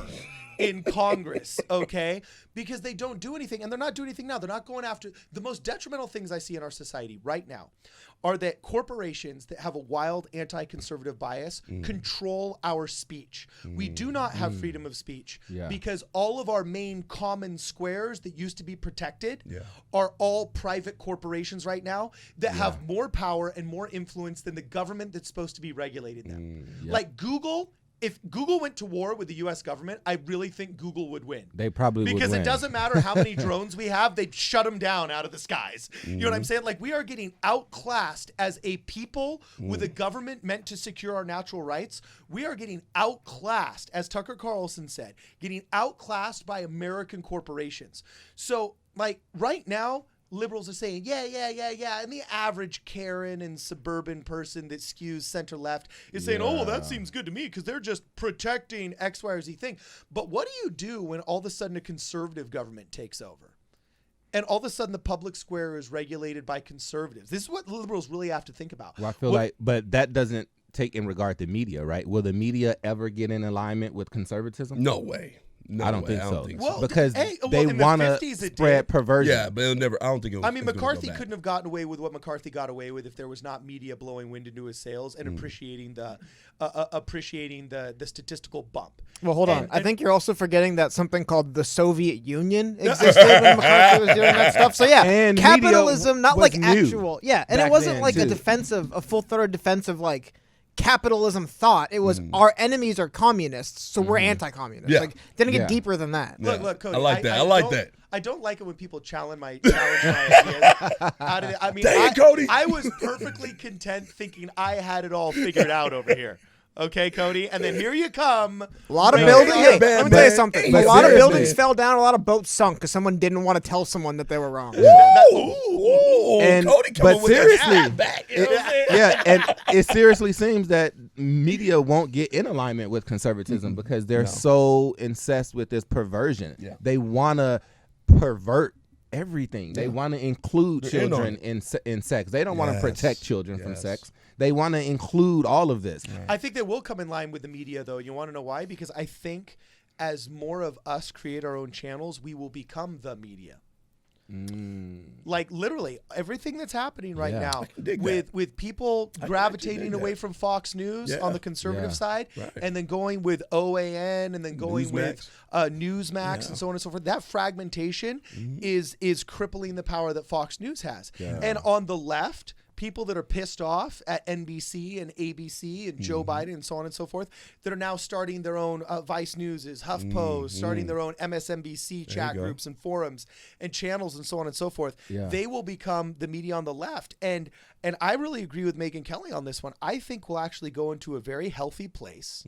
in Congress, okay? Because they don't do anything, and they're not doing anything now. They're not going after the most detrimental things I see in our society right now are that corporations that have a wild anti-conservative bias control our speech. We do not have freedom of speech because all of our main common squares that used to be protected are all private corporations right now that have more power and more influence than the government that's supposed to be regulating them. Like Google. If Google went to war with the U.S. government, I really think Google would win. They probably would because win. it doesn't matter how many drones we have, they'd shut them down out of the skies. You know what I'm saying? Like, we are getting outclassed as a people with a government meant to secure our natural rights. We are getting outclassed, as Tucker Carlson said, getting outclassed by American corporations. So, like, right now, liberals are saying, yeah. And the average Karen and suburban person that skews center left is saying, oh, well, that seems good to me because they're just protecting X, Y, or Z thing. But what do you do when all of a sudden a conservative government takes over? And all of a sudden the public square is regulated by conservatives. This is what liberals really have to think about. Well, I feel like, but that doesn't take in regard to media, right? Will the media ever get in alignment with conservatism? No way. No I don't way. think I so. don't think Well, Because hey, well, they in the want to 50s it spread did. perversion. Yeah, but it'll never. I don't think. I mean, it's gonna go McCarthy back. couldn't have gotten away with what McCarthy got away with if there was not media blowing wind into his sails and appreciating the statistical bump. Well, hold on. And- I think you're also forgetting that something called the Soviet Union existed when McCarthy was doing that stuff. So yeah, And capitalism, media not was like new actual. Yeah, and back it wasn't then, like a too. full-throated defense of like capitalism thought. It was our enemies are communists, so we're anti-communist. Yeah. Like didn't get Yeah. deeper than that. Yeah. Look, Cody, I like that. I like don't- that. I don't like it when people challenge my ideas. Out of it. I mean, Dang it, Cody. I was perfectly content thinking I had it all figured out over here. Okay, Cody, and then here you come. A lot of Right. buildings. Hey, bad let me tell you man. something. Hey, A lot of bad buildings man. fell down. A lot of boats sunk because someone didn't want to tell someone that they were wrong. Ooh, And- Cody but coming with that seriously, snapback, you know what I'm saying? Yeah, and it seriously seems that media won't get in alignment with conservatism because they're so incensed with this perversion. Yeah. They want to pervert everything. They want to include They're in on children in sex. They don't want to Yes. protect children from Yes. sex. They want to include all of this. I think they will come in line with the media, though. You want to know why? Because I think as more of us create our own channels, we will become the media. Like literally everything that's happening right Yeah. now can dig with people dig gravitating away that. from Fox News Yeah. on the conservative Yeah. side Right. and then going with OAN and then going with Newsmax and so on and so forth. That fragmentation is crippling the power that Fox News has. And on the left, people that are pissed off at NBC and ABC and Joe Biden and so on and so forth that are now starting their own Vice Newses, HuffPost, starting their own MSNBC chat go. groups and forums and channels and so on and so forth. Yeah. They will become the media on the left. And I really agree with Megyn Kelly on this one. I think we'll actually go into a very healthy place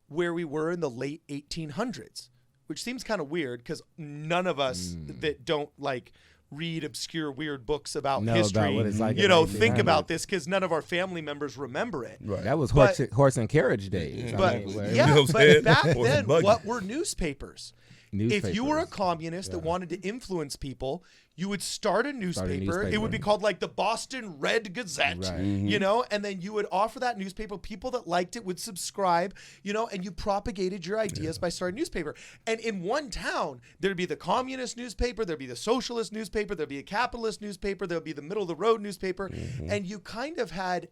where we were in the late 1800s, which seems kind of weird because none of us that don't like read obscure weird books about Know history, about what it's like you in know, 1800s. think about this because none of our family members remember it. Right. That was But- horse and carriage days. But I mean, where- yeah, You know what I'm but saying? back Horse then, and buggy. what were newspapers? If you were a Newspapers. communist that wanted to influence people, You would start a newspaper. It would be called like the Boston Red Gazette, Right. you know, and then you would offer that newspaper. People that liked it would subscribe, you know, and you propagated your ideas by starting a newspaper. And in one town, there'd be the communist newspaper, there'd be the socialist newspaper, there'd be a capitalist newspaper, there'd be the middle of the road newspaper. And you kind of had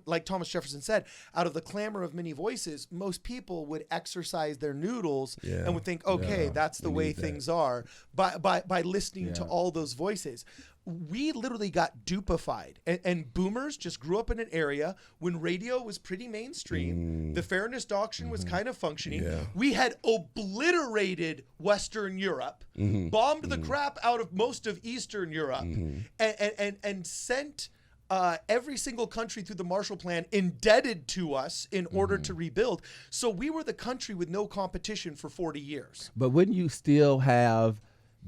like Thomas Jefferson said, out of the clamor of many voices, most people would exercise their noodles and would think, okay, that's the way things are by listening to all those voices. We literally got dupified, and boomers just grew up in an area when radio was pretty mainstream. The fairness doctrine was kind of functioning. We had obliterated Western Europe, bombed the crap out of most of Eastern Europe, and sent every single country through the Marshall Plan indebted to us in order to rebuild. So we were the country with no competition for 40 years. But wouldn't you still have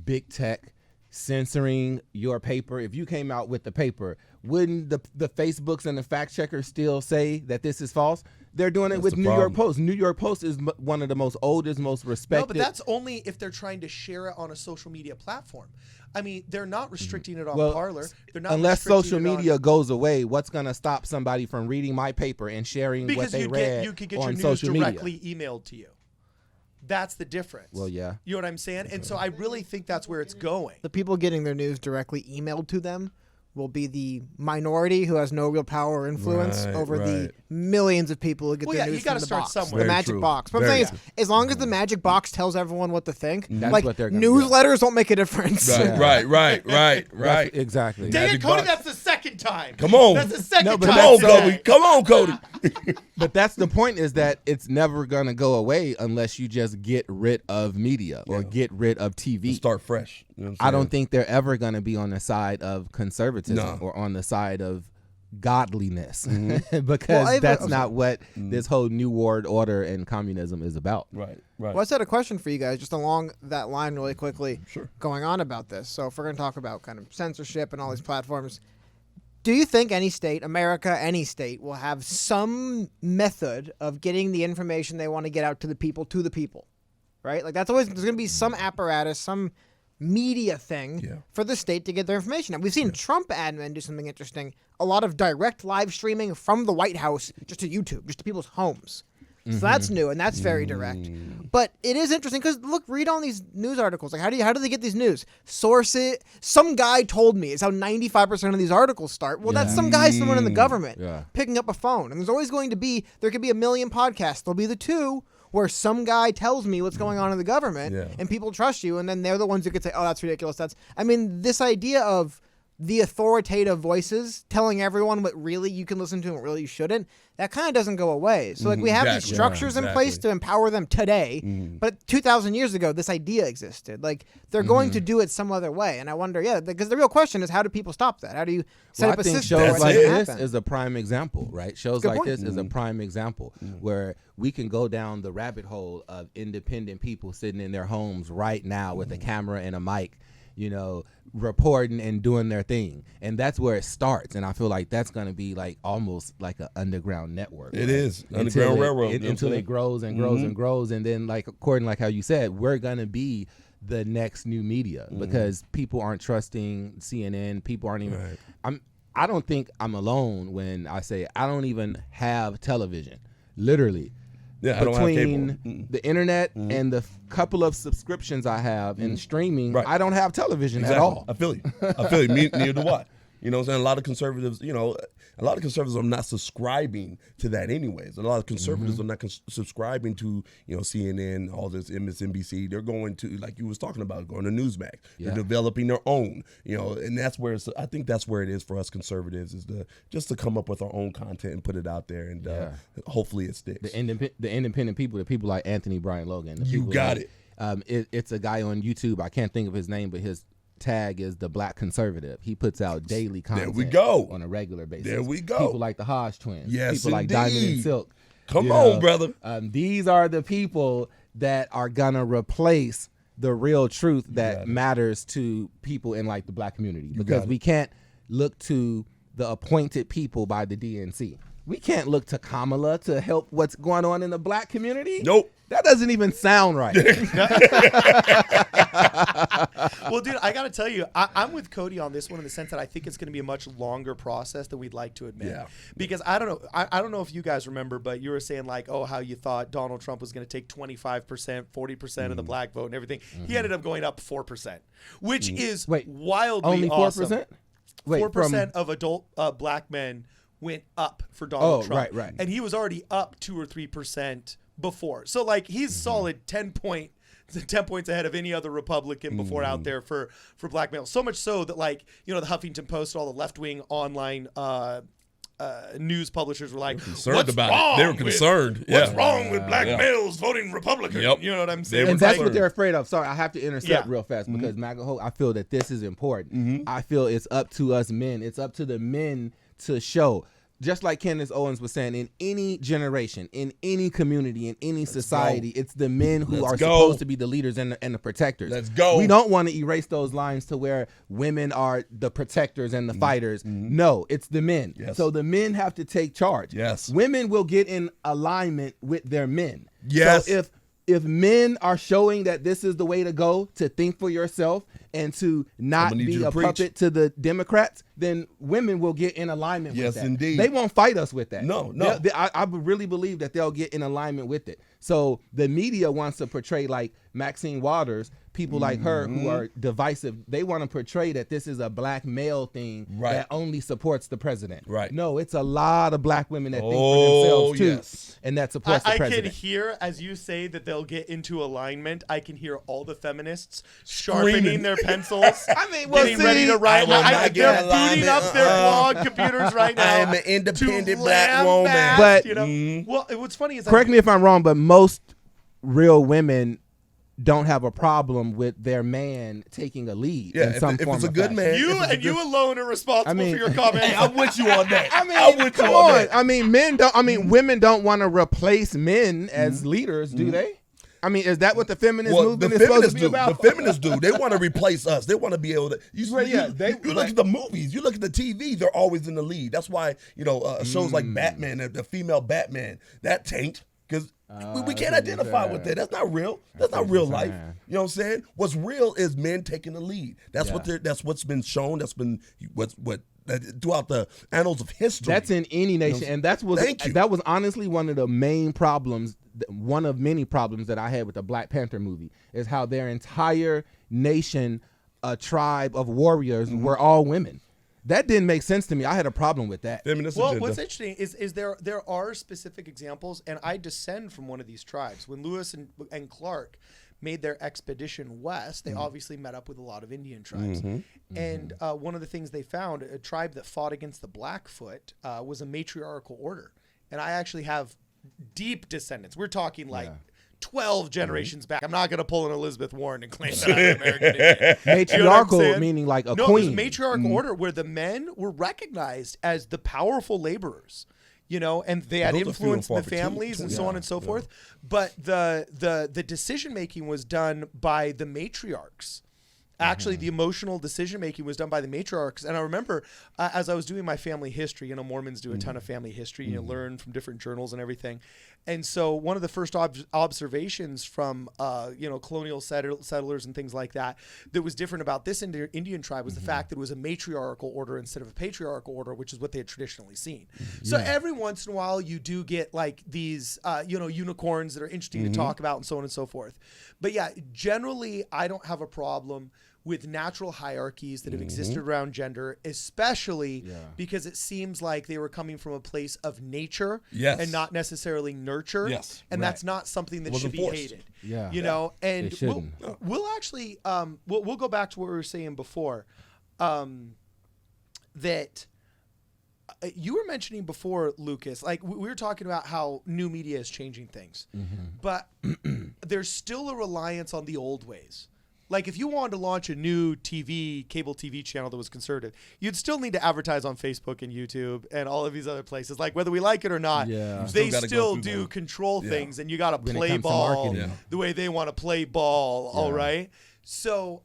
big tech censoring your paper? If you came out with the paper, wouldn't the Facebooks and the fact checkers still say that this is false? They're doing it with New York Post. New York Post is one of the most oldest, most respected. No, but that's only if they're trying to share it on a social media platform. I mean, they're not restricting it on Parler. They're not unless social media goes away. What's going to stop somebody from reading my paper and sharing what they read you could get on your news social media? directly emailed to you. That's the difference. Well, yeah. You know what I'm saying? And so I really think that's where it's going. The people getting their news directly emailed to them will be the minority who has no real power or influence over the millions of people who get their news you gotta from the start box, somewhere. the Very magic true. box. But I'm Very saying is, as long as the magic box tells everyone what to think, That's like what they're gonna do. newsletters won't make a difference. Right. Exactly. Dang it, Magic Cody, box. that's the second time. Come on. That's the second No, but time. Come on, that's- Cody. Come on, Cody. But that's the point, is that it's never going to go away unless you just get rid of media or get rid of TV. Start fresh. You know what I'm I don't saying? think they're ever going to be on the side of conservatism No. or on the side of godliness because Well, that's not what this whole New World Order and communism is about. Right. Well, I just had a question for you guys, just along that line really quickly, Sure. going on about this. So if we're going to talk about kind of censorship and all these platforms, do you think any state, America, any state, will have some method of getting the information they want to get out to the people, right? Like that's always, there's going to be some apparatus, some media thing for the state to get their information. Now, we've seen Trump admin do something interesting, a lot of direct live streaming from the White House just to YouTube, just to people's homes. So that's new, and that's very direct. But it is interesting because look, read on these news articles. Like, how do they get these news? Source it. Some guy told me. It's how 95% of these articles start. Well, that's some guy, someone in the government, picking up a phone. And there's always going to be, there could be a million podcasts. There'll be the two where some guy tells me what's going on in the government, and people trust you, and then they're the ones who could say, "Oh, that's ridiculous." I mean, this idea of the authoritative voices telling everyone what really you can listen to and what really you shouldn't, that kind of doesn't go away. So like we have these structures in place to empower them today, but 2,000 years ago, this idea existed. Like they're going to do it some other way. And I wonder, because the real question is, how do people stop that? How do you set up a system shows where like that doesn't this happen? is a prime example, right? Shows Good like point. this is a prime example where we can go down the rabbit hole of independent people sitting in their homes right now with a camera and a mic, you know, reporting and doing their thing. And that's where it starts. And I feel like that's going to be like almost like an underground network. It is. Underground railroad. You know what I'm Until saying? it grows and grows and grows. And then like, according like how you said, we're going to be the next new media because people aren't trusting CNN. People aren't even, I don't think I'm alone when I say I don't even have television, literally. Yeah, I don't have Between cable. the internet and the couple of subscriptions I have in streaming, I don't have television at all. I feel you. Neither do I. You know what I'm saying? A lot of conservatives are not subscribing to that anyways. A lot of conservatives are not subscribing to, you know, CNN, all this MSNBC. They're going to, like you was talking about, going to Newsmax. They're developing their own, you know, and that's where I think that's where it is for us conservatives, is just to come up with our own content and put it out there, and hopefully it sticks. The independent people, the people like Anthony Brian Logan. You got it. It's a guy on YouTube. I can't think of his name, but his tag is the Black Conservative. He puts out daily content. There we go. On a regular basis. There we go. People like the Hodge twins. Yes, people like Diamond and indeed. Silk. Come on, brother. These are the people that are gonna replace the real truth that matters to people in like the Black community, because we can't look to the appointed people by the DNC. We can't look to Kamala to help what's going on in the black community. Nope. That doesn't even sound right. Well, dude, I got to tell you, I'm with Cody on this one in the sense that I think it's going to be a much longer process than we'd like to admit. Yeah. Because I don't know. I don't know if you guys remember, but you were saying like, oh, how you thought Donald Trump was going to take 25%, 40% of the black vote and everything. He ended up going up 4%, which is wildly only 4%? awesome. Wait, 4% of adult black men went up for Donald Trump. Right. And he was already up 2 or 3% before. So like he's solid 10 points ahead of any other Republican before out there for black males. So much so that like, you know, the Huffington Post, all the left-wing online news publishers were like, concerned about it. They were concerned. What's wrong with black males voting Republican? Yep. You know what I'm saying? And that's what they're afraid of. Sorry, I have to intercept Yeah. real fast because Maga, I feel that this is important. I feel it's up to us men. It's up to the men to show. Just like Candace Owens was saying, in any generation, in any community, in any society, it's the men who are supposed to be the leaders and the protectors. Let's go. We don't want to erase those lines to where women are the protectors and the fighters. No, it's the men. Yes. So the men have to take charge. Yes. Women will get in alignment with their men. Yes. So if men are showing that this is the way to go, to think for yourself and to not need you be to a preach. puppet to the Democrats, then women will get in alignment Yes, with that. indeed. They won't fight us with that. No. I really believe that they'll get in alignment with it. So the media wants to portray like Maxine Waters, people like her who are divisive. They want to portray that this is a black male thing that only supports the president. Right. No, it's a lot of black women that think for themselves too, yes. and that supports the I can president. hear, as you say that they'll get into alignment, I can hear all the feminists sharpening their pencils. I mean, well, getting ready to write. I will not get They're booting alignment. up their blog computers right now. I am an independent to black woman. lambast, But- you know, well, what's funny is Correct me if I'm wrong, but most real women don't have a problem with their man taking a lead in some if form it's a of good fashion. man. You if it's a and good- you alone are responsible I mean- for your comments. Hey, I'm with you on that. I mean, I'm with come you on on. that. I mean, women don't want to replace men as leaders, do they? I mean, is that what the feminist movement is supposed to be about? The feminists do. They want to replace us. They want to be able to. You look at the movies. You look at the TV. They're always in the lead. That's why shows like Batman, the female Batman, that tanked because we can't identify with that. That's not real. That's not real life. You know what I'm saying? What's real is men taking the lead. That's That's what's been shown. That's been what throughout the annals of history. That's in any nation, and that was honestly one of the main problems. One of many problems that I had with the Black Panther movie is how their entire nation, a tribe of warriors, were all women. That didn't make sense to me. I had a problem with that. Feminist Well, agenda. what's interesting is there are specific examples, and I descend from one of these tribes. When Lewis and Clark made their expedition west, they obviously met up with a lot of Indian tribes. And one of the things they found, a tribe that fought against the Blackfoot was a matriarchal order. And I actually have deep descendants. We're talking like 12 generations back. I'm not going to pull an Elizabeth Warren and claim that I'm an American Indian. Matriarchal, You know what I'm saying? meaning like a No, queen. it was a matriarchal order where the men were recognized as the powerful laborers, and they had Those are influence in the few and far families between. and so on and so forth. But the decision making was done by the matriarchs. Actually, the emotional decision making was done by the matriarchs. And I remember as I was doing my family history, Mormons do a ton of family history, you learn from different journals and everything. And so one of the first observations from, colonial settlers and things like that was different about this Indian tribe was the fact that it was a matriarchal order instead of a patriarchal order, which is what they had traditionally seen. So every once in a while you do get like these, unicorns that are interesting to talk about and so on and so forth. But yeah, generally I don't have a problem with natural hierarchies that have existed around gender, especially because it seems like they were coming from a place of nature and not necessarily nurture. Yes, and that's not something that should Wasn't be forced. hated. Yeah. And It shouldn't. we'll actually we'll go back to what we were saying before, that you were mentioning before, Lucas, like we were talking about how new media is changing things, but there's still a reliance on the old ways. Like if you wanted to launch a new cable TV channel that was conservative, you'd still need to advertise on Facebook and YouTube and all of these other places. Like whether we like it or not, they gotta go still through do them. control things, and you got to When it play comes to ball marketing. the way they want to play ball. All right. So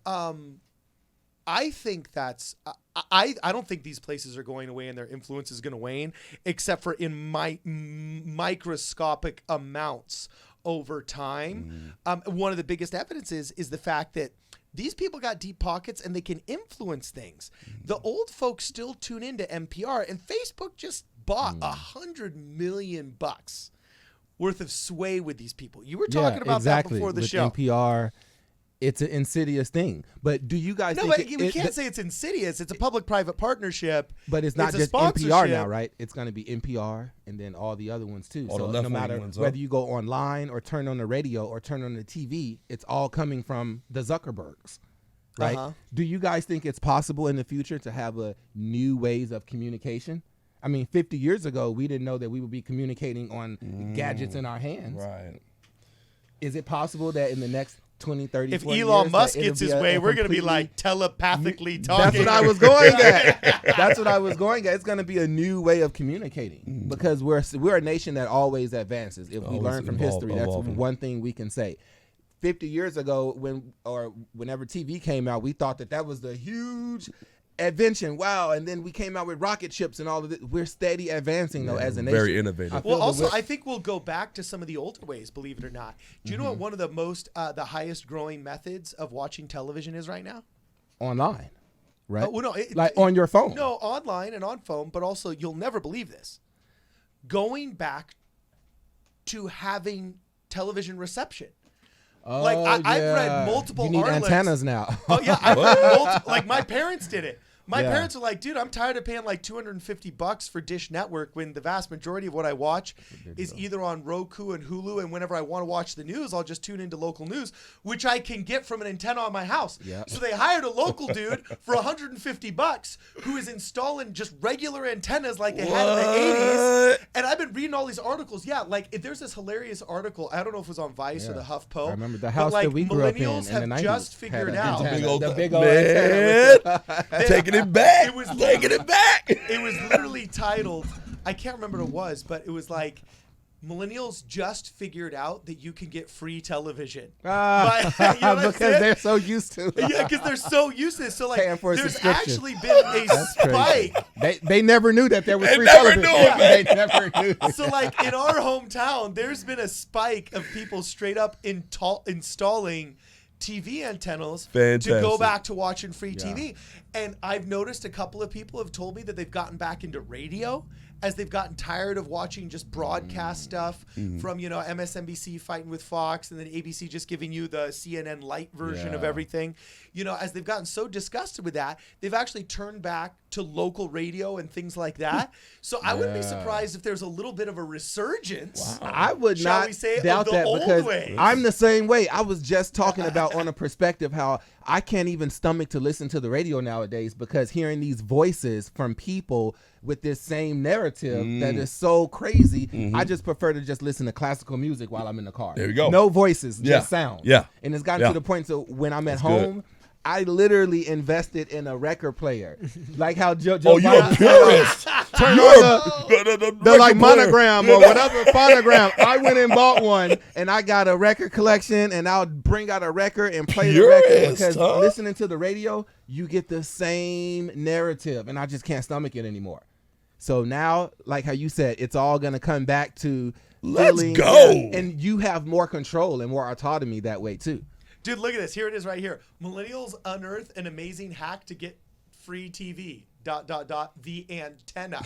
I think that's I don't think these places are going away and their influence is going to wane, except for in microscopic amounts over time. One of the biggest evidences is the fact that these people got deep pockets and they can influence things. The old folks still tune into NPR, and Facebook just bought $100 million worth of sway with these people. You were talking about that before the with show. NPR, it's an insidious thing. But do you guys No, think but we can't say it's insidious. It's a public-private partnership. But it's not a just NPR sponsorship. now, right? It's going to be NPR and then all the other ones too. All the So no left-wing matter ones, huh? whether you go online or turn on the radio or turn on the TV, it's all coming from the Zuckerbergs, right? Uh-huh. Do you guys think it's possible in the future to have a new ways of communication? I mean, 50 years ago, we didn't know that we would be communicating on gadgets in our hands. Right. Is it possible that in the next 20, 30, If 40 Elon years, Musk that it'll gets be his a way, we're going to be completely- like telepathically talking. That's what I was going at. That's what I was going at. It's going to be a new way of communicating because we're a nation that always advances. If we Always learn from history, that's evolving. one thing we can say. 50 years ago, whenever TV came out, we thought that was the huge invention. Wow! And then we came out with rocket ships and all of it. We're steady advancing though as a nation. Very innovative. I feel Well, that also, we're- I think we'll go back to some of the older ways, believe it or not. Do you know what one of the most, the highest growing methods of watching television is right now? online, right? Oh, well, no, like on your phone. No, online and on phone, but also, you'll never believe this. Going back to having television reception. Oh, Like, I've yeah. read multiple You need articles. antennas now. Oh, yeah. I've read like, my parents did it. My Yeah. parents are like, dude, I'm tired of paying like $250 for Dish Network when the vast majority of what I watch is either on Roku and Hulu. And whenever I want to watch the news, I'll just tune into local news, which I can get from an antenna on my house. Yeah. So they hired a local dude for $150 who is installing just regular antennas like they had in the 80s. And I've been reading all these articles. Yeah, like there's this hilarious article. I don't know if it was on Vice or Yeah. the HuffPo. I remember the but, house like, that we grew up in millennials in have the 90s just had figured an out. antenna. The big man, old antenna with taking it back. It was taking it back. It was literally titled, I can't remember what it was, but it was like, millennials just figured out that you can get free television. You know what I'm because saying? they're so used to it. Yeah, because they're so used to this. So like, Paying for a there's subscription. actually been a That's crazy. spike. They never knew that there was They free never television. knew it, man. They never knew. So like in our hometown, there's been a spike of people straight up installing TV antennas to Fantastic. go back to watching free TV. And I've noticed a couple of people have told me that they've gotten back into radio as they've gotten tired of watching just broadcast stuff from, MSNBC fighting with Fox and then ABC just giving you the CNN light version of Yeah. everything. As they've gotten so disgusted with that, they've actually turned back to local radio and things like that. So I wouldn't be surprised if there's a little bit of a resurgence. I would Shall not we say, doubt of the that old because ways. I'm the same way. I was just talking about on a perspective how I can't even stomach to listen to the radio nowadays because hearing these voices from people with this same narrative that is so crazy, I just prefer to just listen to classical music while I'm in the car. There you go. No voices, Yeah. just sound. Yeah. And it's gotten Yeah. to the point so when I'm at That's home, good. I literally invested in a record player. Like how Joe Oh, you're a Biden purist. Turn You're on the like record player. monogram or whatever phonogram. I went and bought one, and I got a record collection, and I'll bring out a record and play the record Purist, because huh? listening to the radio, you get the same narrative, and I just can't stomach it anymore. So now, like how you said, it's all gonna come back to Let's feeling- go. and you have more control and more autonomy that way too. Dude, look at this. Here it is right here. Millennials unearth an amazing hack to get free TV. ... The antenna.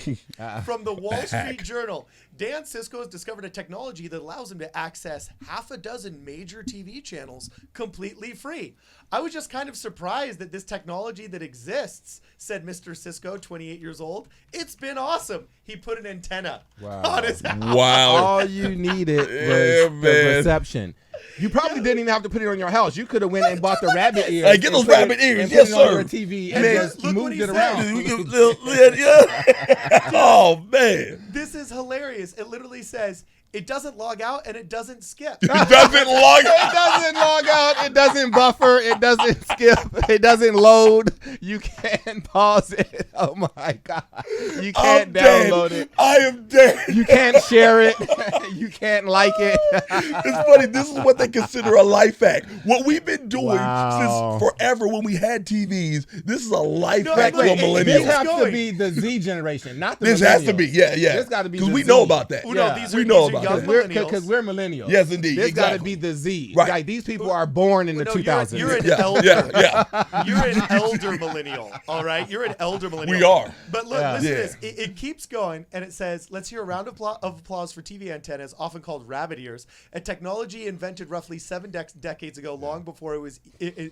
From the Wall Street Journal. Dan Sisko has discovered a technology that allows him to access half a dozen major TV channels completely free. I was just kind of surprised that this technology that exists, said Mr. Sisko, 28 years old. It's been awesome. He put an antenna on his house. Wow. All you needed was Yeah, the man. reception. You probably didn't even have to put it on your house. You could have went and bought the rabbit ears. Hey, get and those put it- rabbit ears. and Yes, put it on sir. your TV and Man, just look what moved he it said. around. Yeah. Oh man. This is hilarious. It literally says It doesn't log out and it doesn't skip. It doesn't log It doesn't log out. It doesn't buffer. It doesn't skip. It doesn't load. You can't pause it. Oh my God. You can't download it. I am dead. You can't share it. You can't like it. It's funny. This is what they consider a life hack. What we've been doing Wow. since forever when we had TVs. This is a life No, hack look, for it- millennials. This has to going. be the Z generation, not the This has to millennials. be, yeah. This got to be because the we Z. know about that. Oh, no, Yeah. these We are, know these are about young that. millennials. Because we're millennials. Yes, indeed. This got to Exactly. be the Z. Right. Like, these people are born in the No, 2000s. You're an Yeah, elder. yeah. You're an elder millennial. All right, you're an elder millennial. We are. But look, Yeah. listen Yeah. to this. It keeps going, and it says, "Let's hear a round of applause for TV antennas, often called rabbit ears, a technology invented roughly 7 decades ago, long before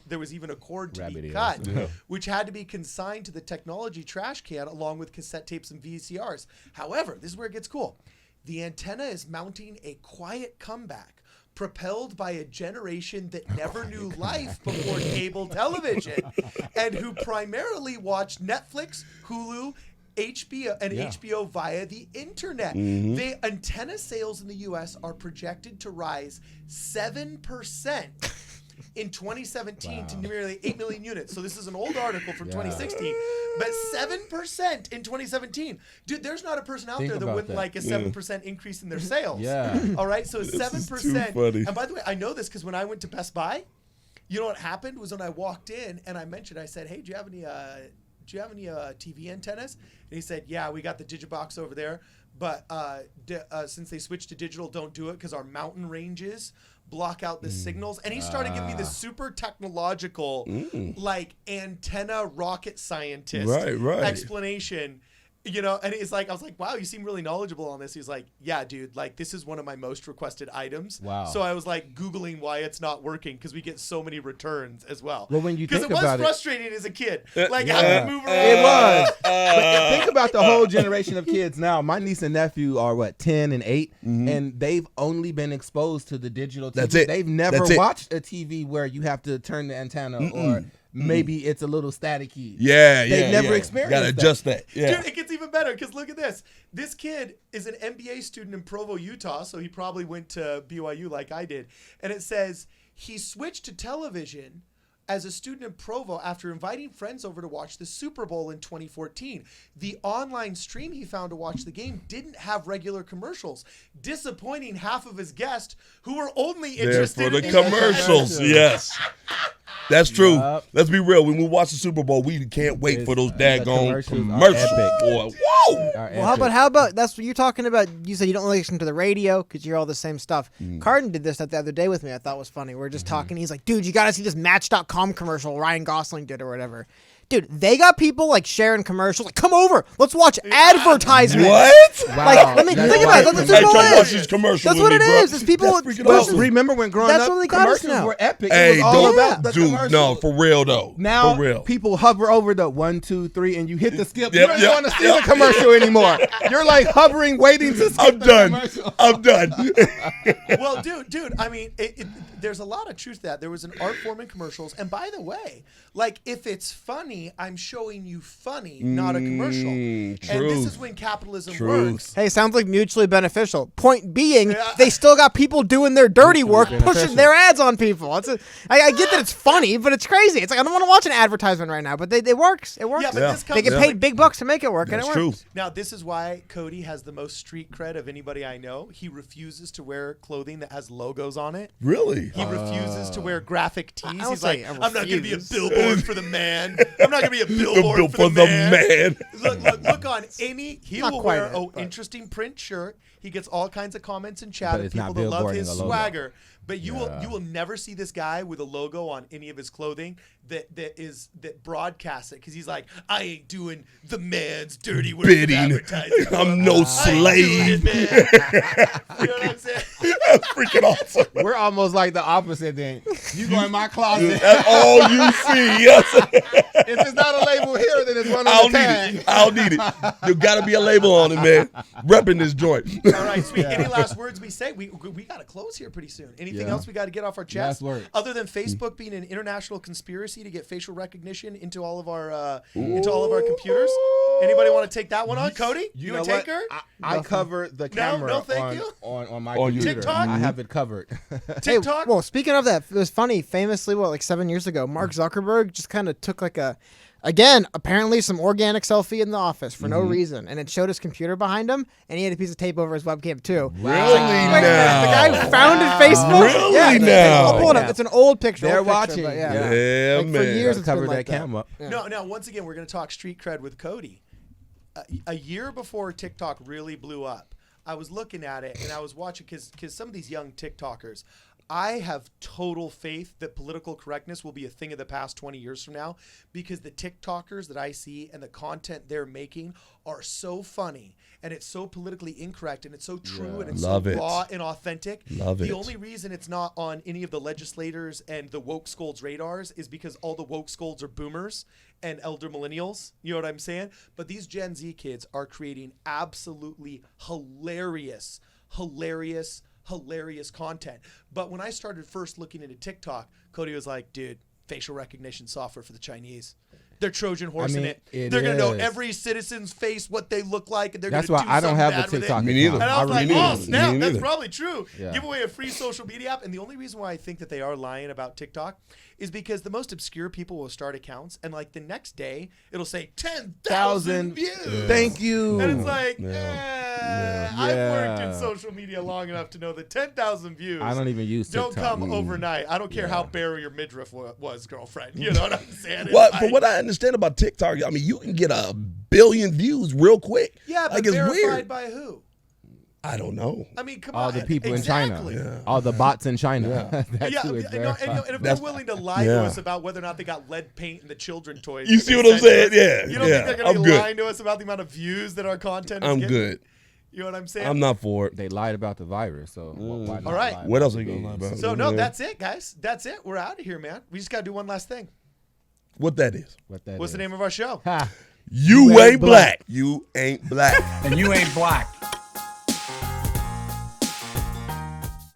there was even a cord to Rabbit be ears. cut, Yeah. which had to be consigned to the technology trash can along with cassette tapes and VCRs. However, this is where it gets cool. The antenna is mounting a quiet comeback, propelled by a generation that never knew life before cable television and who primarily watched Netflix, Hulu, HBO via the internet. The antenna sales in the US are projected to rise 7% in 2017 to nearly 8 million units. So this is an old article from 2016, but 7% in 2017. Dude, there's not a person out Think there that about wouldn't that. like a 7% increase in their sales. Yeah. All right, so This is 7%. too funny. And by the way, I know this because when I went to Best Buy, you know what happened was when I walked in and I said, "Hey, do you have any TV antennas?" And he said, "Yeah, we got the Digibox over there, but since they switched to digital, don't do it because our mountain ranges block out the signals." And he started giving me this super technological, like antenna rocket scientist Right. explanation. You know, and it's like, I was like, wow, you seem really knowledgeable on this. He's like, yeah, dude, like this is one of my most requested items. Wow. So I was like Googling why it's not working because we get so many returns as well. Well, when you Because think it was about it- frustrating as a kid. Like yeah. having to move around. It was. But think about the whole generation of kids now. My niece and nephew are 10 and 8, and they've only been exposed to the digital TV. That's it. They've never That's it. watched a TV where you have to turn the antenna or maybe it's a little staticky. Yeah, They've never experienced Gotta that. adjust that. Yeah. Dude, it gets even better because look at this. This kid is an MBA student in Provo, Utah, so he probably went to BYU like I did. And it says he switched to television as a student in Provo after inviting friends over to watch the Super Bowl in 2014. The online stream he found to watch the game didn't have regular commercials, disappointing half of his guests who were only There interested for the in commercials. Yes. That's true. Yup. Let's be real. When we watch the Super Bowl, we can't wait for those the daggone commercials are commercials. epic. Boy, whoa! Well, how about that's what you're talking about? You said you don't listen to the radio because you're all the same stuff. Carden did this the other day with me. I thought it was funny. We're just talking. He's like, dude, you got to see this Match.com commercial Ryan Gosling did or whatever. Dude, they got people like sharing commercials. Like, come over, let's watch advertisements. What? Wow. Like, I mean, That's think why about it. That's Hey, what come it watch is. these commercials That's with what me, it bro. is. It's people. That's freaking Well, awesome. remember when growing That's up, what they got us commercials now. were epic. Hey, it was all about the dude, commercials. no, for real though. Now for real. people hover over the 1, 2, 3, and you hit the skip. Yep, You don't yep, want to see yep. the commercial anymore. You're like hovering, waiting to skip I'm the done. commercial. I'm done. Well, dude, I mean, there's a lot of truth to that. There was an art form in commercials. And by the way, like, if it's funny, I'm showing you funny, not a commercial. And this truth. is when capitalism Truth. works. Hey, sounds like mutually beneficial. Point being, Yeah. they still got people doing their dirty work, beneficial. pushing their ads on people. I get that it's funny, but it's crazy. It's like, I don't want to watch an advertisement right now, but it works. It works. Yeah, but Yeah. this They comes get paid big bucks to make it work, That's and it true. works. Now, this is why Cody has the most street cred of anybody I know. He refuses to wear clothing that has logos on it. Really? He refuses to wear graphic tees. don't He's like, say I I'm not going to be a refuse. billboard for the man. I'm not going to be a billboard Bill for the man. man. Look on any. He Not will quite wear it, an but- interesting print shirt. He gets all kinds of comments and chat But of it's not people that love billboarding his a logo. swagger. But you will never see this guy with a logo on any of his clothing that broadcasts it because he's like, I ain't doing the man's dirty work. of Bidding. advertising. I'm no I ain't slave. doing it, man. You know what I'm saying? That's freaking awesome. We're almost like the opposite then. You go in my closet. That's all you see. Yes. If it's not a label here, then it's one I'll on the need tag. it. I'll need it. There gotta be a label on it, man. Repping this joint. All right, sweet. Any last words we say? We got to close here pretty soon. Anything Yeah. else we got to get off our chest? Last word. Other than Facebook being an international conspiracy to get facial recognition into all of our computers. Anybody want to take that one on, Cody? You know a what? taker? I cover the camera no, thank you. on my On your- computer. TikTok? I have it covered. TikTok? Well, speaking of that, it was funny. Famously, like 7 years ago, Mark Zuckerberg just kind of took like apparently some organic selfie in the office for no reason, and it showed his computer behind him, and he had a piece of tape over his webcam too. Really Wait a minute, now? the guy who founded Facebook. Really yeah, now? I'll pull it up. It's an old picture. They're old picture, watching. but yeah. Yeah, Like, man. for years, it's Cover been that like camera. Yeah. No, now once again, we're going to talk street cred with Cody. A year before TikTok really blew up, I was looking at it and I was watching because some of these young TikTokers, I have total faith that political correctness will be a thing of the past 20 years from now, because the TikTokers that I see and the content they're making are so funny and it's so politically incorrect and it's so true and it's Love so it. raw and authentic. Love the it. only reason it's not on any of the legislators and the woke scolds radars is because all the woke scolds are boomers and elder millennials. You know what I'm saying? But these Gen Z kids are creating absolutely hilarious content. But when I started first looking into TikTok, Cody was like, dude, facial recognition software for the Chinese. They're Trojan horsing it. They're going to know every citizen's face, what they look like, and they're going to do That's why I don't something have bad the with it. TikTok Me neither. account. And I was like, Me oh, neither. snap, Me that's neither. probably true. Yeah. Give away a free social media app. And the only reason why I think that they are lying about TikTok is because the most obscure people will start accounts, and like the next day, it'll say 10,000 views. Thank you. And it's like, Yeah. I've worked in Yeah. social media long enough to know that 10,000 views I don't even use don't TikTok. come overnight. I don't care how bare your midriff was, girlfriend. You know what I'm saying? It's Well, like- from what I understand about TikTok, I mean, you can get 1 billion views real quick. yeah, but like it's verified weird. by who? I don't know. I mean, come All on. the people exactly. in China. All the bots in China. That's Yeah, who is and if verified. they're willing to lie Yeah. to us about whether or not they got lead paint in the children toys, You that see they what I'm sent to saying? us, Yeah, you don't yeah. think they're going to I'm be good. lying to us about the amount of views that our content is I'm getting? good. You know what I'm saying? I'm not for it. They lied about the virus, so why not All right. lie What about else the are you gonna lie views? about? So, no, Yeah. that's it, guys. That's it. We're out of here, man. We just got to do one last thing. What that is? What that What's the is. name of our show? Ha. You ain't ain't black. You ain't black. And you ain't black.